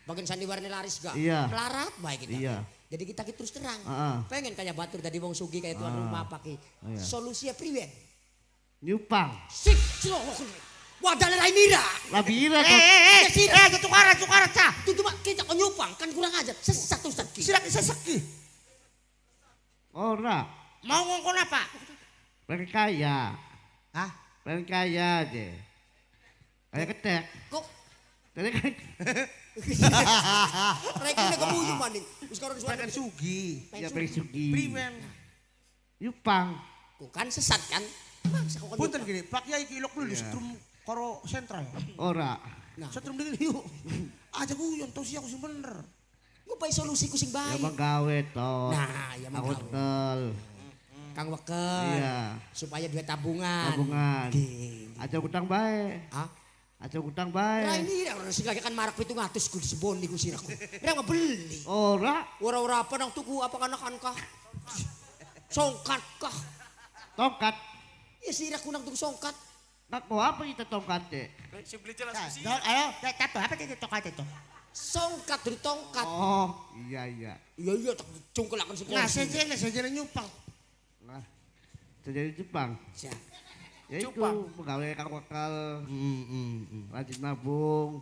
Bagian sandiwarna laris gak? Iya. Melarat baik kita. Iya. Jadi kita ki terus terang. Heeh. Pengen kayak batur tadi wong sugih kayak tuan rumah Pak Ki. Iya. Solusinya priwen. Nyupang. Sik, wadah lain mira. Labira tot. Tukaran cah. Itu cuma kita kok nyupang kan kurang aja. Sesat Ustaz Ki. Sirak seseki. Ora. Mau ngongkon apa? Pengen kaya. Hah? Pengen kaya aja. Kayak ketek. Kok Tadi kan reka udah kebuyu maning. Wis karo suara Pengen sugi. ya pengen sugi. Priwen. Nyupang. Kok kan sesat kan? Bangsa kok Punten gini, Pak Kiai kilok dulu setrum karo sentral. Ora. Setrum dulu yuk. Aja guyon tau sih aku sing bener. ngupai solusi ku sing Ya baik. menggawe toh. Nah, ya Aku menggawe. tel. Kang weken. Iya. Supaya duit tabungan. Tabungan. Gini. Aja utang bae. Hah? Aja utang Nah bae. ini orang sing kan marak 700 ku diseboni ku siraku. Ora ngebeli. Ora. Ora-ora apa nang tuku apa kanakan kah? Songkat kah? Tongkat. Ya siraku nang tuku songkat. Nak mau apa kita tongkat deh? Si beli jelas sih. Ayo, tato apa itu tokat itu? Songkat dari tongkat. Oh, iya. Iya tak cungkelakan si Nah, polisi. sejen nyupang. Nah, terjadi Jepang. Siap. Ya itu Jepang. pegawai kang wakal, rajin nabung,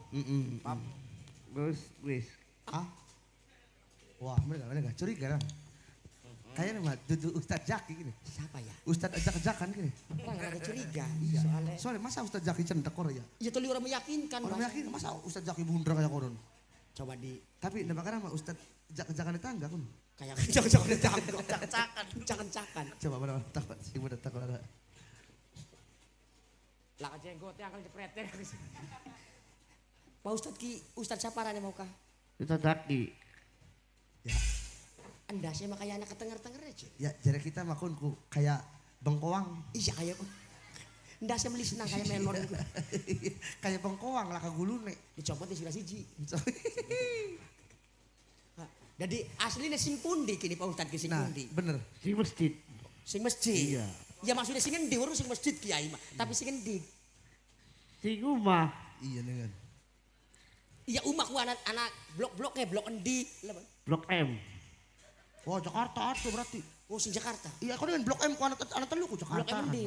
terus wis. Ah? Wah, mereka curiga kan? Kayaknya mah duduk Ustadz Jaki gini. Siapa ya? Ustadz ajak-ajakan gini. Orang rada curiga. Iya. Soalnya masa Ustadz Jaki centek orang ya? Ya tuli orang meyakinkan. Orang Bang. yakin masa Ustadz Jaki bundar kayak koron. Coba di Tapi nama karena mah Ustadz ajak-ajakan di tangga kan? kayak jangan cakan. Coba mana takut, ibu udah takut ada. Lah jenggotnya akan jepreter. Pak Ustadz ki, Ustadz saparane mau kah? Kita daki. Ya, Andasnya mah kayak anak ketenger-tenger aja. ya jadi kita makun ku kayak bengkoang. Iya kayak Andasnya meli senang kayak melon. Kayak bengkoang lah kagulune. Dicopot di sila siji. Nah, jadi aslinya sing pundi kini Pak Ustadz ki sing Nah, pundi. bener. Di masjid. Sing masjid. Iya. Ya maksudnya sing endi urung sing masjid kiai mah. Tapi sing endi? Di rumah. Iya dengan. Iya umak ku anak blok-bloknya blok endi? Lah, Blok M. Wah, Jakarta ada berarti. Oh sing Jakarta. Iya, kau dengan Blok M ku anak telu ku Blok Jakarta. endi?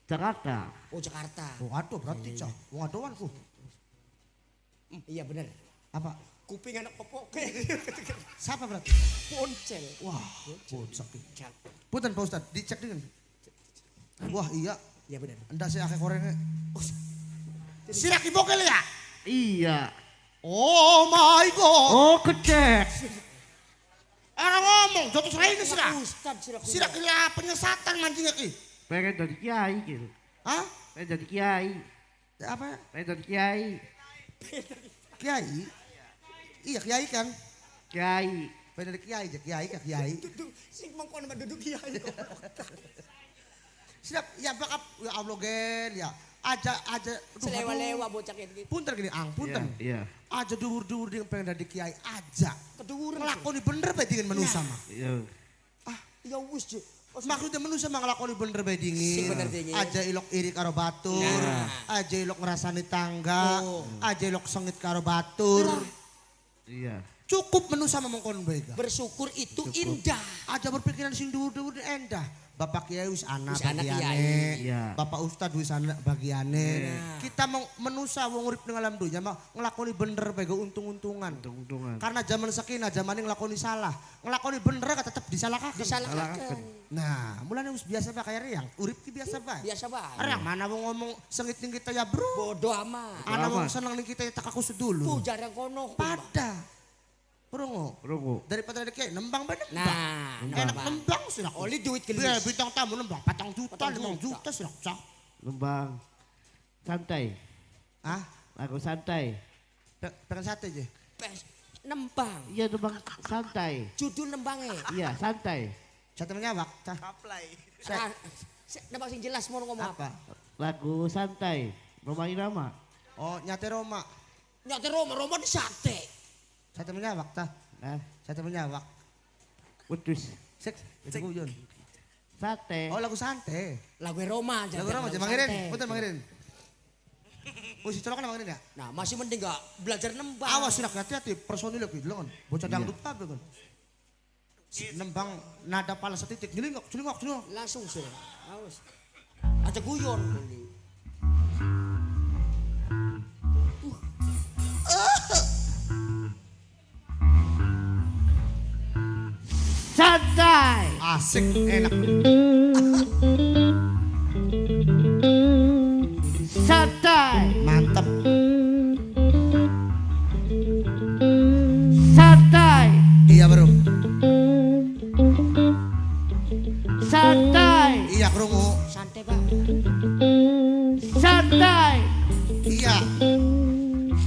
Jakarta. Oh Jakarta. Oh, ada berarti cah. Wong adoan ku. Iya bener. Apa? Kuping anak popoke. Siapa berarti? Poncel. Wah, bocok. Punten Pak Ustadz, dicek dengan. Wah, iya. Iya bener. Anda sih akeh korengnya. Sirak ibokel ya? Iya. Oh my god. Oh ketek. Orang ngomong, jotos lain sirak. Ustadz sirak. Sirak ya penyesatan mancingnya ki. Pengen jadi kiai gitu. Hah? Pengen jadi kiai. Ya, apa? Pengen jadi kiai. Kiai? Iya kiai kan. Kiai. Pengen dari kiai aja, kiai kah kiai. Sing mangkon mah duduk kiai. Siap, ya bakap, ya Allah gen, ya. Aja, Selewa-lewa bocah kayak gitu. Punten gini, ang, punten. Iya. Aja duhur-duhur dia pengen dari kiai aja. Keduwuran. Ngelakoni bener bae dengan manusia mah. Iya. Ya wis je. Maksudnya manusia mah ngelakoni bener bae Sing dingin. bener dingin. Aja ilok iri karo batur. Nah. Aja ilok ngerasani tangga. Oh. Aja ilok sengit karo batur. Iya. Cukup manusia mah mengkon bae. Ga. Bersyukur itu indah. Aja berpikiran sing duhur-duhur endah. Bapak kiai wis anak Wis anak bagiane. kiai. Iya. Bapak ustad wis anak bagiane. Nah. Kita mau menusa wong urip ning alam dunya mah nglakoni bener bae go untung-untungan. Untung-untungan. Karena zaman sakinah zamane nglakoni salah. Nglakoni bener kan tetep disalahkan. Disalahkan. Nah, mulane wis biasa bae kaya riang. Urip ki biasa bae. Biasa bae. Riang mana wong ngomong sengit ning kita ya, Bro. Bodoh amat. Ana wong Amat. seneng ning kita ya tak aku sedulu. Pujar yang kono. Pada. Perungu. Rungu. Daripada ada kayak nembang bae nembang. Nah, Enak nembang. nembang sih lah. Oli duit Biar gelis. bintang tamu nembang 4 juta, 4 5 juta sih lah. Cak. Lembang. Santai. Ah, Aku santai. pengen sate aja. Nembang. Iya lembang santai. Judul nembangnya. Iya santai. Sate menyawak. Cah. Apply. Nah, nembang sing jelas mau ngomong apa? Apa? Lagu santai. Romai Rama. Oh, nyate Roma. Nyate Roma di sate. Sate menyawak tah. Nah, Sate menyawak. putus. Sik, itu guyon. Sate. Oh, lagu santai. Lagu Roma aja. Lagu Roma aja mangirin. Betul mangirin. Musik colokan mangirin ya? Nah, masih mending gak belajar nembang. Awas sih hati-hati personil lagi dulu kan. Bocah dangdut apa kan. Nembang nada pala setitik. Jelingok. Langsung sih. Awas. Aja guyon. Santai. Asik, enak. Santai. Mantap. Santai. Iya bro. Santai. Iya kerungu. Santai, Bang. Santai. Iya.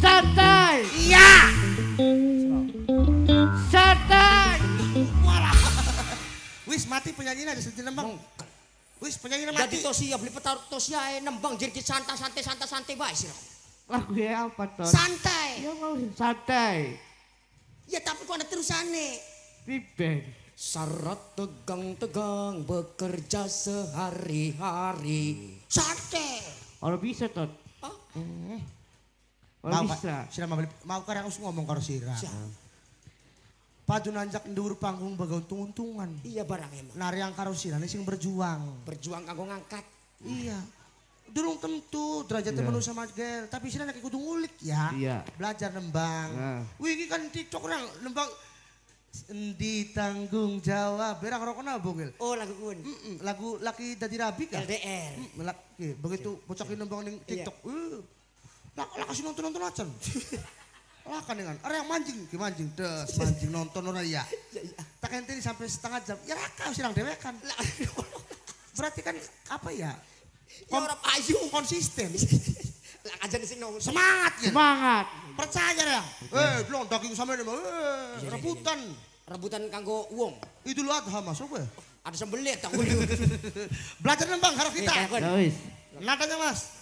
Santai. Iya. Santai. Wis mati penyanyinya ada sedih nembang. Wis penyanyinya Jadi mati. tosia beli petaruk tosia nembang jadi santai bae sih. Lagu ya apa tuh? Santai. Ya mau santai. Ya tapi kok ada terusane. Bibeng. Syarat tegang-tegang bekerja sehari-hari. Santai. Kalau bisa tot. Hah? Kalau bisa. Sira mau karek aku ngomong karo sira. Paju nanjak ndur panggung baga untung-untungan. Iya barang emang. Nariang karo sirane sing berjuang. Berjuang kanggo ngangkat. Iya. Durung tentu derajatnya manusia magel, tapi sira nek kudu ngulik ya. Iya. Belajar nembang. Nah. Wih iki kan TikTok orang nembang di tanggung jawab. Berang rokona bogel. Oh lagu kun. Lagu laki dadi rabi kan? LDR. Laki begitu bocah nembang ning TikTok. Lah kasih nonton aja. Lah kan dengan orang yang mancing, mancing des, mancing nonton orang ya. Tak ente sampai setengah jam, ya raka sirang dewekan. Berarti kan apa ya? Ya orang payu Konsisten. lah aja sing nong. Semangat ya. Semangat. Percaya ya. Belum daging sama ini, rebutan. Rebutan kanggo wong. Idul Adha masuk gue. Ada sembelit tak Belajar nembang harus kita. Ya wis. Nadanya mas.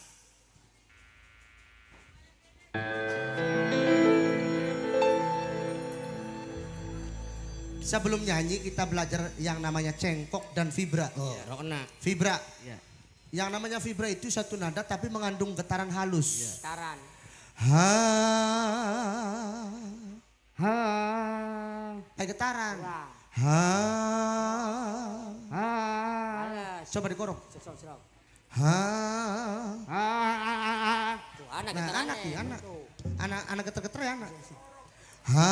Sebelum nyanyi kita belajar yang namanya cengkok dan vibra. Rokna. Vibra. Ya. Yang namanya vibra itu satu nada tapi mengandung getaran halus. Taran. Ha. Ha. Kayak getaran. Wah. Ha. Ha. Alas. Coba dikorok. Serok. Ha. Ha. Tuh anak Nah, getaran. anak ya, anak. Tuh. Anak geter-geter ya anak. Ha.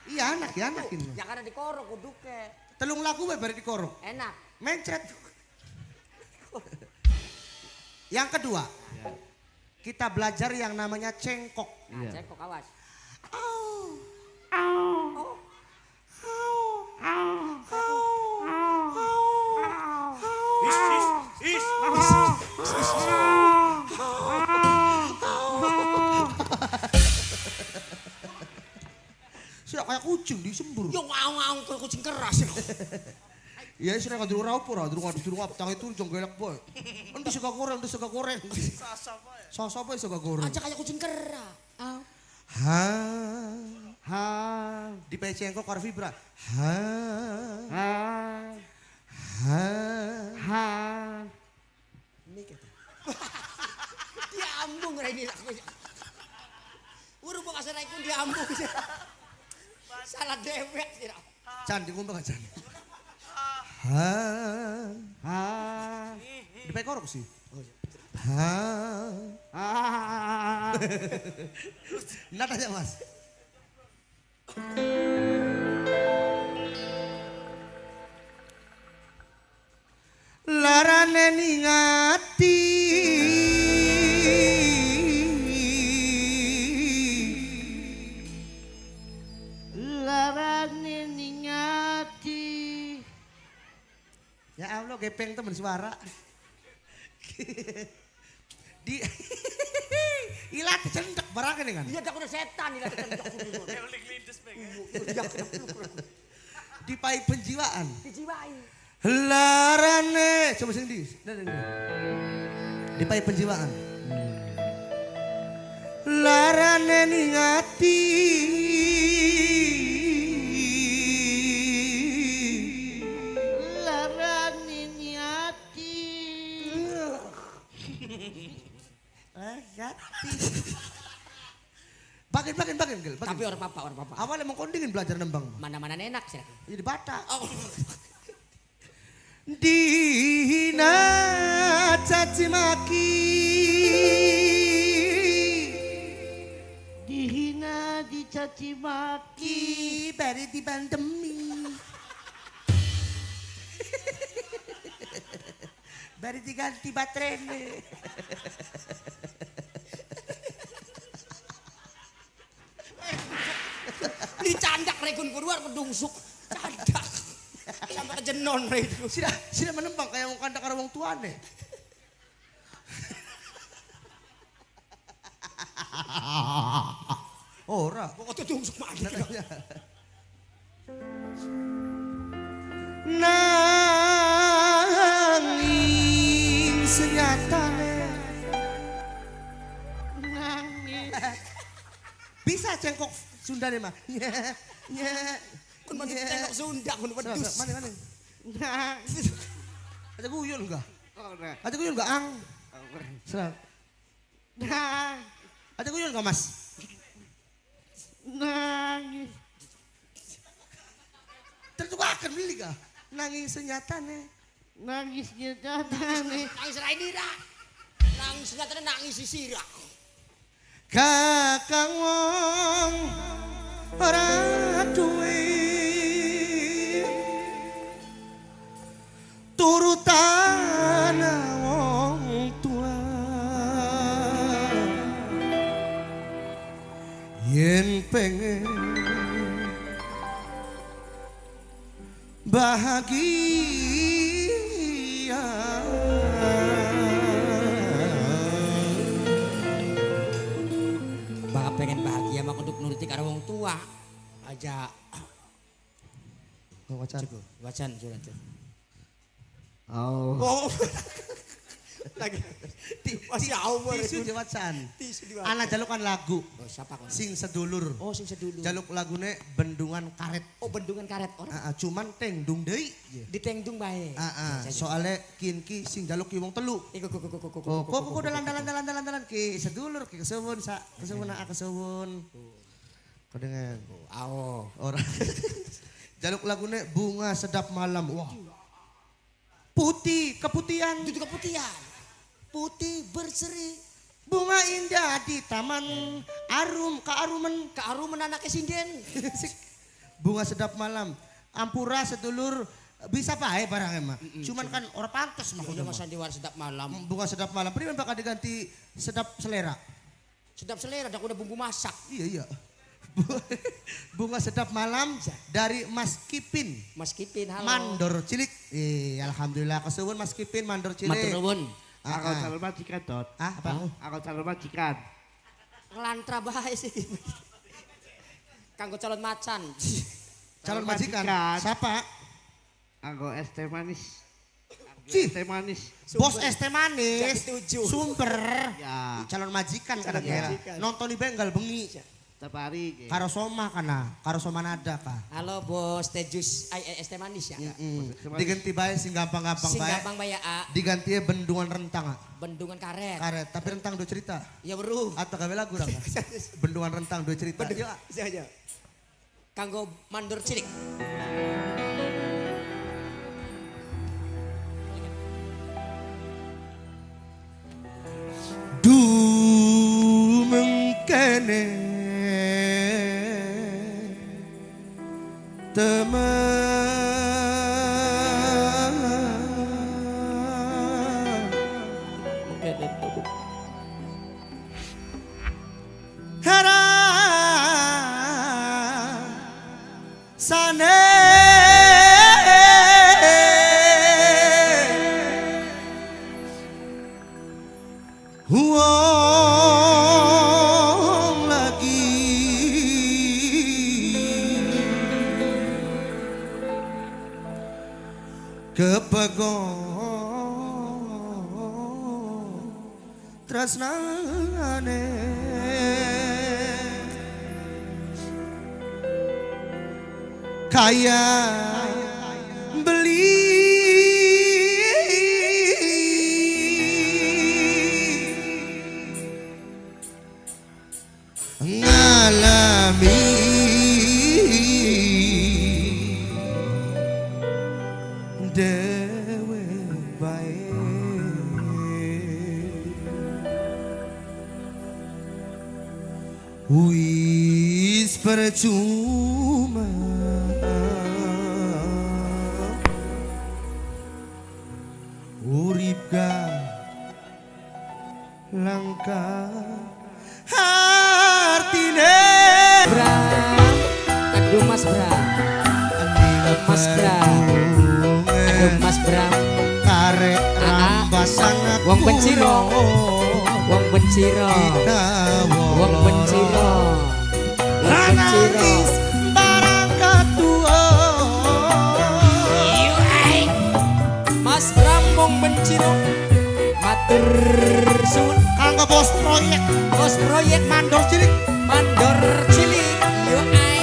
Iya anak ya anak ini. Ya karena dikorok kuduke. Telung lagu baru dikorok. Enak. Mencret. Yang kedua, kita belajar yang namanya cengkok. Nah, cengkok awas. Sudah kayak kucing disembur. Yo ngaung-ngaung ke kucing keras. Iya sudah nggak durung raupur, durung apa tangan itu jonggelak boy. Nanti suka goreng, Sasa apa suka goreng. Aja kayak kucing keras. Ha. Ha. Di cengkok karo vibra. Ha. Ha. Ha. Ha. Diambung ra ini. Urung kok kasar iku diambung. Salah dewek sih. Can dikumpul Can. Ha. Ha. Di korok sih. Ha. Ha. Nadanya mas. Larane ningati Larane ningati. Ya Allah gepeng temen suara. Di ilat cendek barang ini kan. Iya tak udah setan ilah cendek dulu. Di pai penjiwaan. Dijiwai. Larane coba sing di. Dipai penjiwaan. Larane ning ati Larane niati. Bagian Gil. Tapi orang papa. Awalnya emang kondingin belajar nembang. Mana-mana enak sih. Jadi Batak. Oh. Dina caci maki Dihina dicaci maki. bari dibandemi bari diganti baterainya. Dicandak rekun keluar pedungsuk. Candak. Sampai kejenon itu. Sila menembang kayak mau kandak karo wong tuane. Ora. Kok kedungsuk mati. Nanging senyatane Nangis. bisa cengkok Sunda nih mah. Kun mati tengok Sunda kun wedus. Mana? Nangis. Ada guyon enggak? Ora. Ada guyon enggak Ang? Serang. Nangis. Ada guyon enggak Mas? Nangis. Tentu akan beli kah? Nanging senyatane. Nangisnya datane. Nangis Rainira. Nangis nyatane nangis sisira. Kakang wong ora duwe turutan wong tua yen pengen bahagia Bakal pengen bahagia mah untuk nuruti karo wong tua. Aja wacan surat. Oh. Oh. Lagi. Masih awal. Tisu diwacan. Tisu di Anak jalukan lagu Oh, siapa kon? sing sedulur. Oh, sing sedulu. Jaluk lagune Bendungan Karet. Oh, bendungan karet orang. Cuman tengdung deui. Ditengdung bae. Soalnya kinki sing jaluk ki wong telu. Iku Kok dalan ki sedulur ki kesuwun kesuwun. Kedengen. Awo. Ora. Jaluk lagune Bunga Sedap Malam. Wah. Putih keputihan. Itu keputihan. Putih berseri. Bunga indah di taman arum Kearuman anaknya sinden. Bunga Sedap Malam. Ampura sedulur bisa pae barangnya mah. Cuman kan orang pantas mah. Udah masa di war sedap malam. Bunga Sedap Malam. Primen bakal diganti Sedap Selera. Sedap selera, dak udah bumbu masak. Iya. Bunga Sedap Malam dari Mas Kipin. Mas Kipin, halo. Mandor cilik. Alhamdulillah kesuwun Mas Kipin mandor cilik. Matur nuwun. Aku calon majikan Dot. Apa? Aku calon majikan. Ngelantra bae sih. Kanggo calon macan. Calon majikan. Siapa? Aku es teh manis. Cih. Es teh manis. Bos es teh manis. Jadi 7. Sumber. Ya. Calon majikan kada kira. Nonton di Benggal bengi. Tiap hari. Karo soma kana, karo soma nada ka. Halo bos, teh jus es teh manis ya. Diganti bae sing gampang-gampang Sing bae. gampang bae A. Diganti Bendungan Rentang. Bendungan karet. Karet, tapi Rentang dua cerita. Ya weruh. Atau gawe lagu ra? Bendungan Rentang dua cerita. Iya. Kanggo mandor cilik. Du mengkene teman hara sane wong lagi tresnane kaya beli ngalami dewe bae wis percuma urip langka artine Bram, aduh Mas Bram, Mas Bram, aduh Mas Bram, arek rambasan wong benciro, wong benciro, wong benciro, wong benciro. barang katua Mas Bram wong benciro, matur suwun, kanggo bos proyek bos proyek mandor cilik mandor cilik, yo ai.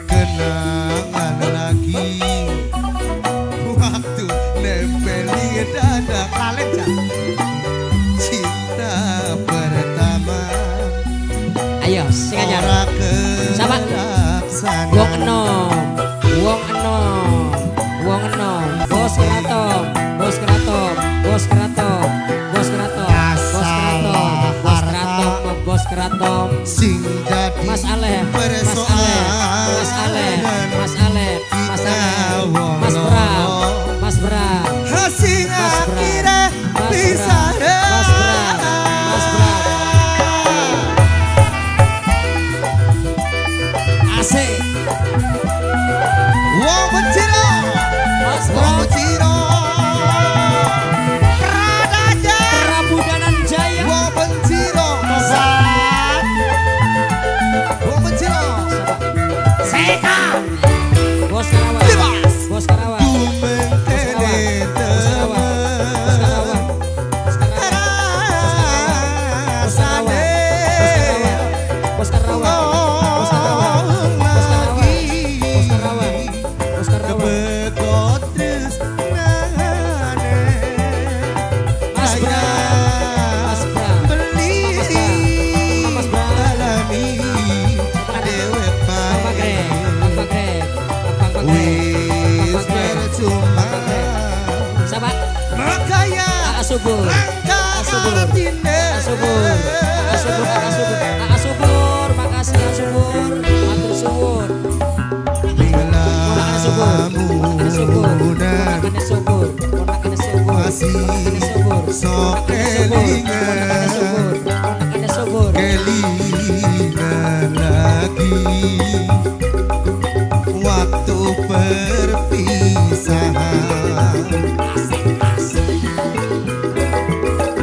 kenangan lagi waktu nempeli dada kalen ja cinta pertama Ayo sing anyar. ora Siapa? kelaksana Wong enom, wong enom, wong enom. Bos keraton, bos keraton, bos keraton, bos keraton, bos keraton, bos keraton, bos keraton. sing jadi Mas Ale, Mas Ale, Mas Ale, Mas Ale, Mas Ale, Mas Bram, Mas Bram, Hasing Mas Bram, akhirnya Mas bisa Bram, Mas Bram, Mas Bram. Asik, Wong benciro Mas Wong Bram, benciro Pradaja Prabu Dananjaya. Wong benciro Kosan Wong benciro Seka Bos Karawang, Bebas. Bos Karawang, Dumentene Bos Karawang, Bos Karawang, Bos Karawang, Rasane Bos Karawang, Bos Karawang, Bos Karawang, Bos Karawang, Bos Karawang. Bekot tresnane Mas Bram, Mas Bram, beli Mas Bram. alami dewe Bang Bagrek, Bang Bagrek, Bang Bagrek, wis Bang Bagrek. percuma Siapa? makanya Subur, langka Subur, artine Subur, Subur, Subur, Subur, makasih Subur, matur suwun. bila Ponakan subur, ponakan subur, mudah ponakan subur, ponakan subur, masih ponakan subur, sok ponakan subur, kelingan ponakan subur. kelingan lagi waktu perpisahan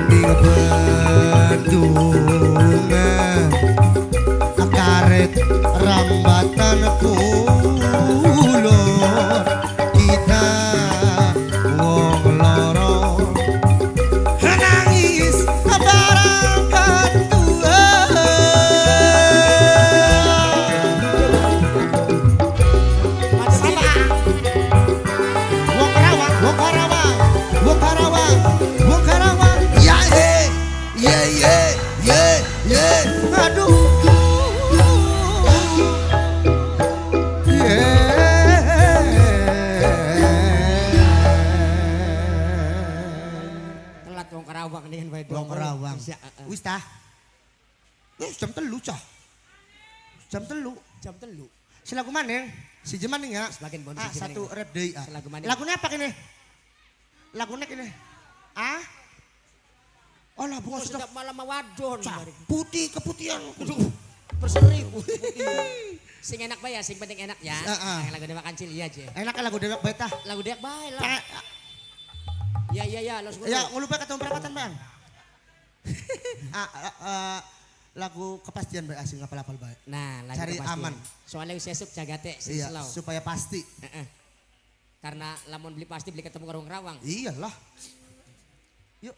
di bendungan karet rambatan kulon kita wong loro nangis barang katua wong Karawang wong Karawang wong Karawang wong Karawang ya ye ye ye ye aduh Telat wong Karawang nih wae. Wong Karawang. Bisa, Wis tah. Wis jam 3 cah. Jam 3. Jam 3. Si lagu maning, si Jemaning ya. Sebagian bonus si satu Jemaning. rap deui ah. Lagu maning. Lagunya apa ini? Lagunya ini. Ah? Oh, lah bunga sedap. Sedap malam wadon. Cah, putih keputihan. Berseri putih. Sing enak bae ya, sing penting enak ya. Heeh. Yang lagu Dewa Kancil iya aja. Enak lagu dewek bae tah. Lagu Dewa bae lah. Pa- Ya, los Ya, ngulupa ketemu perapatan, Bang. Lagu kepastian bae asing apal-apal bae. Nah, lagu Cari kepastian. aman. Soalnya sesuk jagate Iya, slow. supaya pasti. Heeh. Karena lamun beli pasti beli ketemu karo Rawang. Iyalah. Yuk.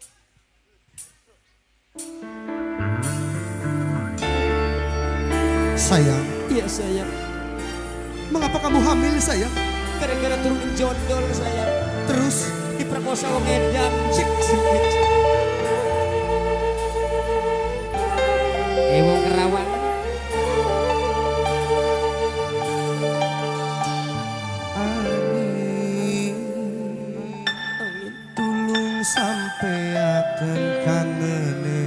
Sayang, Iya sayang, mengapa kamu hamil sayang? gara-gara turunin jondol sayang. Terus Diperkosa wong edan. Wong Kerawang. tulung sampeaken kangene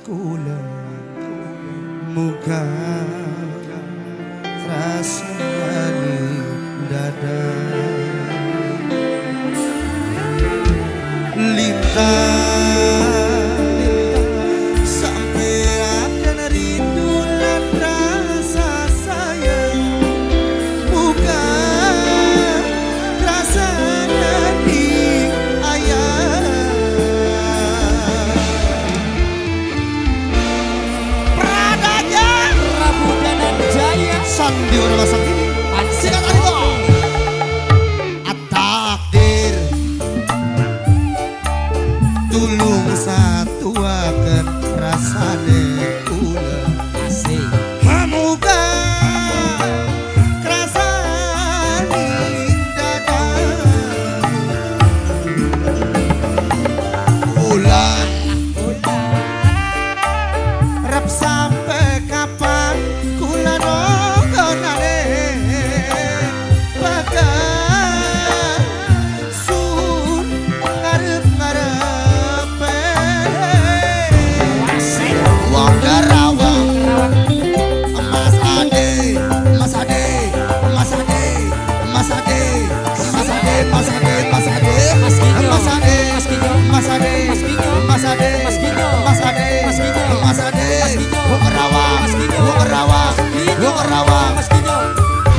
kula muga rasane dada lintang sampeaken rindu lan rasa sayang muga rasane di ayah Pradanya Prabu Dananjaya. Sandi orang masak ini Pansel. takdir tulung satuaken rasane kula Asik. muga krasani dada bulan rep sampai kapan kula nontonane bakal sun ngarep-ngarepe wong Karawang Mas Ade Mas Ade Mas Ade Mas Ade Mas Ade Mas Ade Mas Ade Mas Ginyo. Mas Ade Mas Ginyo. Mas Ade Mas Ginyo. Mas Ade Mas Ginyo. Mas Ade Mas Ginyo. Mas Ade Mas Ginyo. Wong Karawang Mas Ginyo. Wong Karawang Wong Karawang Mas Ginyo.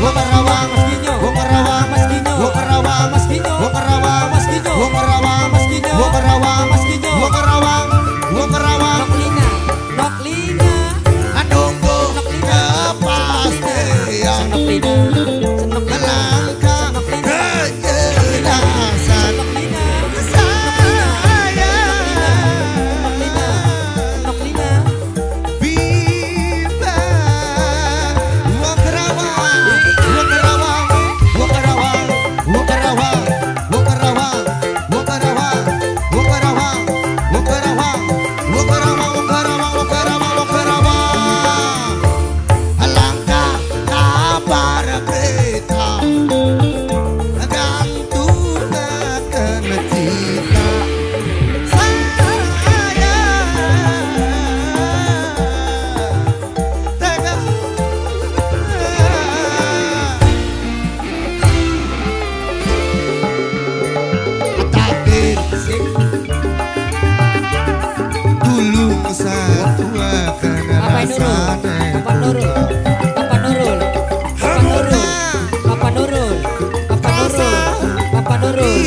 Wong Karawang Mas Ginyo. Wong Karawang Mas Ginyo. Wong Karawang Mas Ginyo. Wong Karawang Mas Ginyo. Wong Karawang Mas Ginyo. Wong Karawang Mas Ginyo. Wong Karawang Wong Karawang Noklina. Noklina. Nunggu kepastian Noklina. melangkah kejelasan Noklina. sayang Noklina. Biba Wong Karawang Wong Karawang Wong Karawang Wong Karawang Wong Karawang Wong Karawang Wong Karawang Wong Karawang Wong Karawang Wong Karawang Wong Karawang Wong Karawang alangkah kabar kita gantungkan cita sayang tega takdir tulung satu akan Papa Nurul. Papa Nurul. Papa Nurul. Papa Nurul. Papa Nurul. Papa Nurul.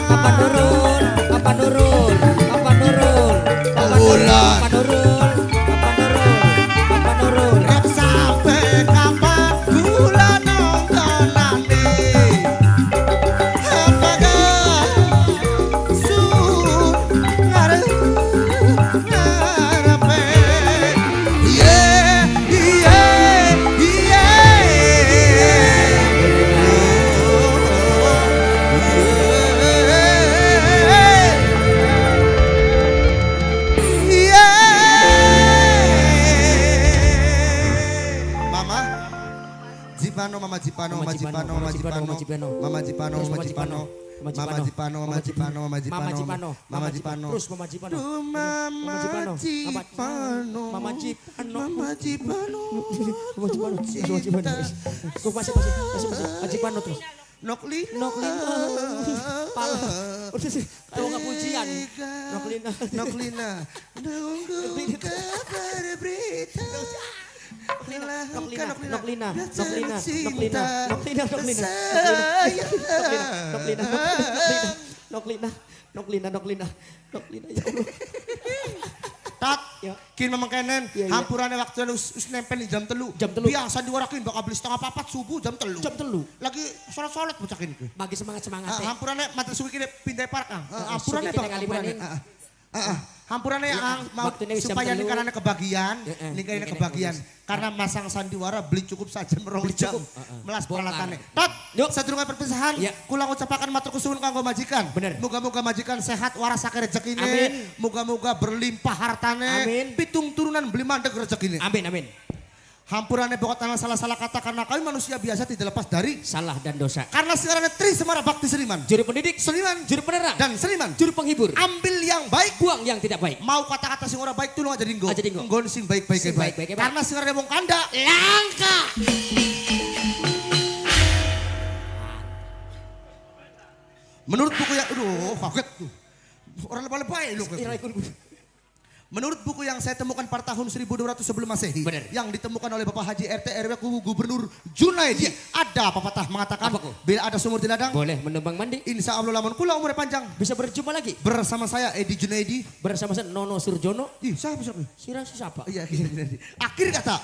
Papa Nurul. Papa Nurul. Papa Nurul. Papa Nurul. Papa Nurul. Papa Nurul. Papa Nurul. Papa Nurul. rep sampai kapan kula nontonane apakah sun ngarepe iye iye iye iye Mama Jipano, Mama Jipano, Mama Jipano, Mama Jipano, Mama Jipano, Mama Jipano, Mama Jipano, Mama Jipano, Mama Jipano, Mama Jipano, Mama Jipano. Mama Jipano, Terus Mama Jipano. Duh, Mama Jipano. Jipano, Mama Jipano. Mama Jipano, Mama Jipano. Mama Jipano. Tuh masih. Mama Jipano terus. Noklina, Noklina. Pala. Udah sih. Tahu nggak pujian? Noklina. Noklina, nunggu kabar berita. Noklina. Noklina. Noklina, Noklina. cinta, Noklina. Noklina. sayang. Noklina. Noklina. Noklina. Noklina. Noklina. Ya Allah. Tak, Ya. kin memang kenen, Iya, iya. hampurannya waktu us nempel di jam telu. Jam telu. Biasa diwarakin bakal beli setengah papat subuh jam telu. Jam telu. Lagi sholat-sholat bocakin ke. Bagi semangat. Hampurannya mati suwi kini pindah park. Hampurannya suwi kini bang, kali hampurannya. maning. Hampurane ang mau Waktune wis jam supaya 3. ningkarane kebagian, Heeh, ningkarane ningkarane kebagian. Karena masang sandiwara beli cukup saja merong jam. cukup, heeh. Melas Bongkar. peralatannya. Tot, Yuk. sadurunge perpisahan, Iya. kula ngucapaken matur suwun kanggo majikan. Bener. Muga-muga majikan sehat waras akeh rezekine. Amin. Muga-muga berlimpah hartane. Amin. Pitung turunan beli mandeg rezekine. Amin, amin. Hampurane pokok tanah salah-salah kata karena kami manusia biasa tidak lepas dari Salah dan dosa. karena sekarang Tri Semara Bakti Seniman. Juru pendidik, Seniman juru penerang, dan seniman. juru penghibur. Ambil yang baik, Buang yang tidak baik. mau kata-kata sing ora baik tulung aja dinggo. Aja dinggo. Nggon sing baik-baik Sing baik. baik-baik baik. Karena sing ora wong kanda. Langka. Menurut buku yang aduh kaget tuh. Orang lebay-lebay lu. Menurut buku yang saya temukan pada tahun 1200 sebelum Masehi, Benar. yang ditemukan oleh Bapak Haji RT RW Kubu Gubernur Junaidi, ada pepatah mengatakan Apa, Ku? bila ada sumur di ladang, Boleh menumpang mandi. insya Allah lamun kula umurnya panjang. Bisa berjumpa lagi Bersama saya Edi Junaidi. bersama saya Nono Surjono. Ih, siapa siapa? Siapa? Iya, akhir kata.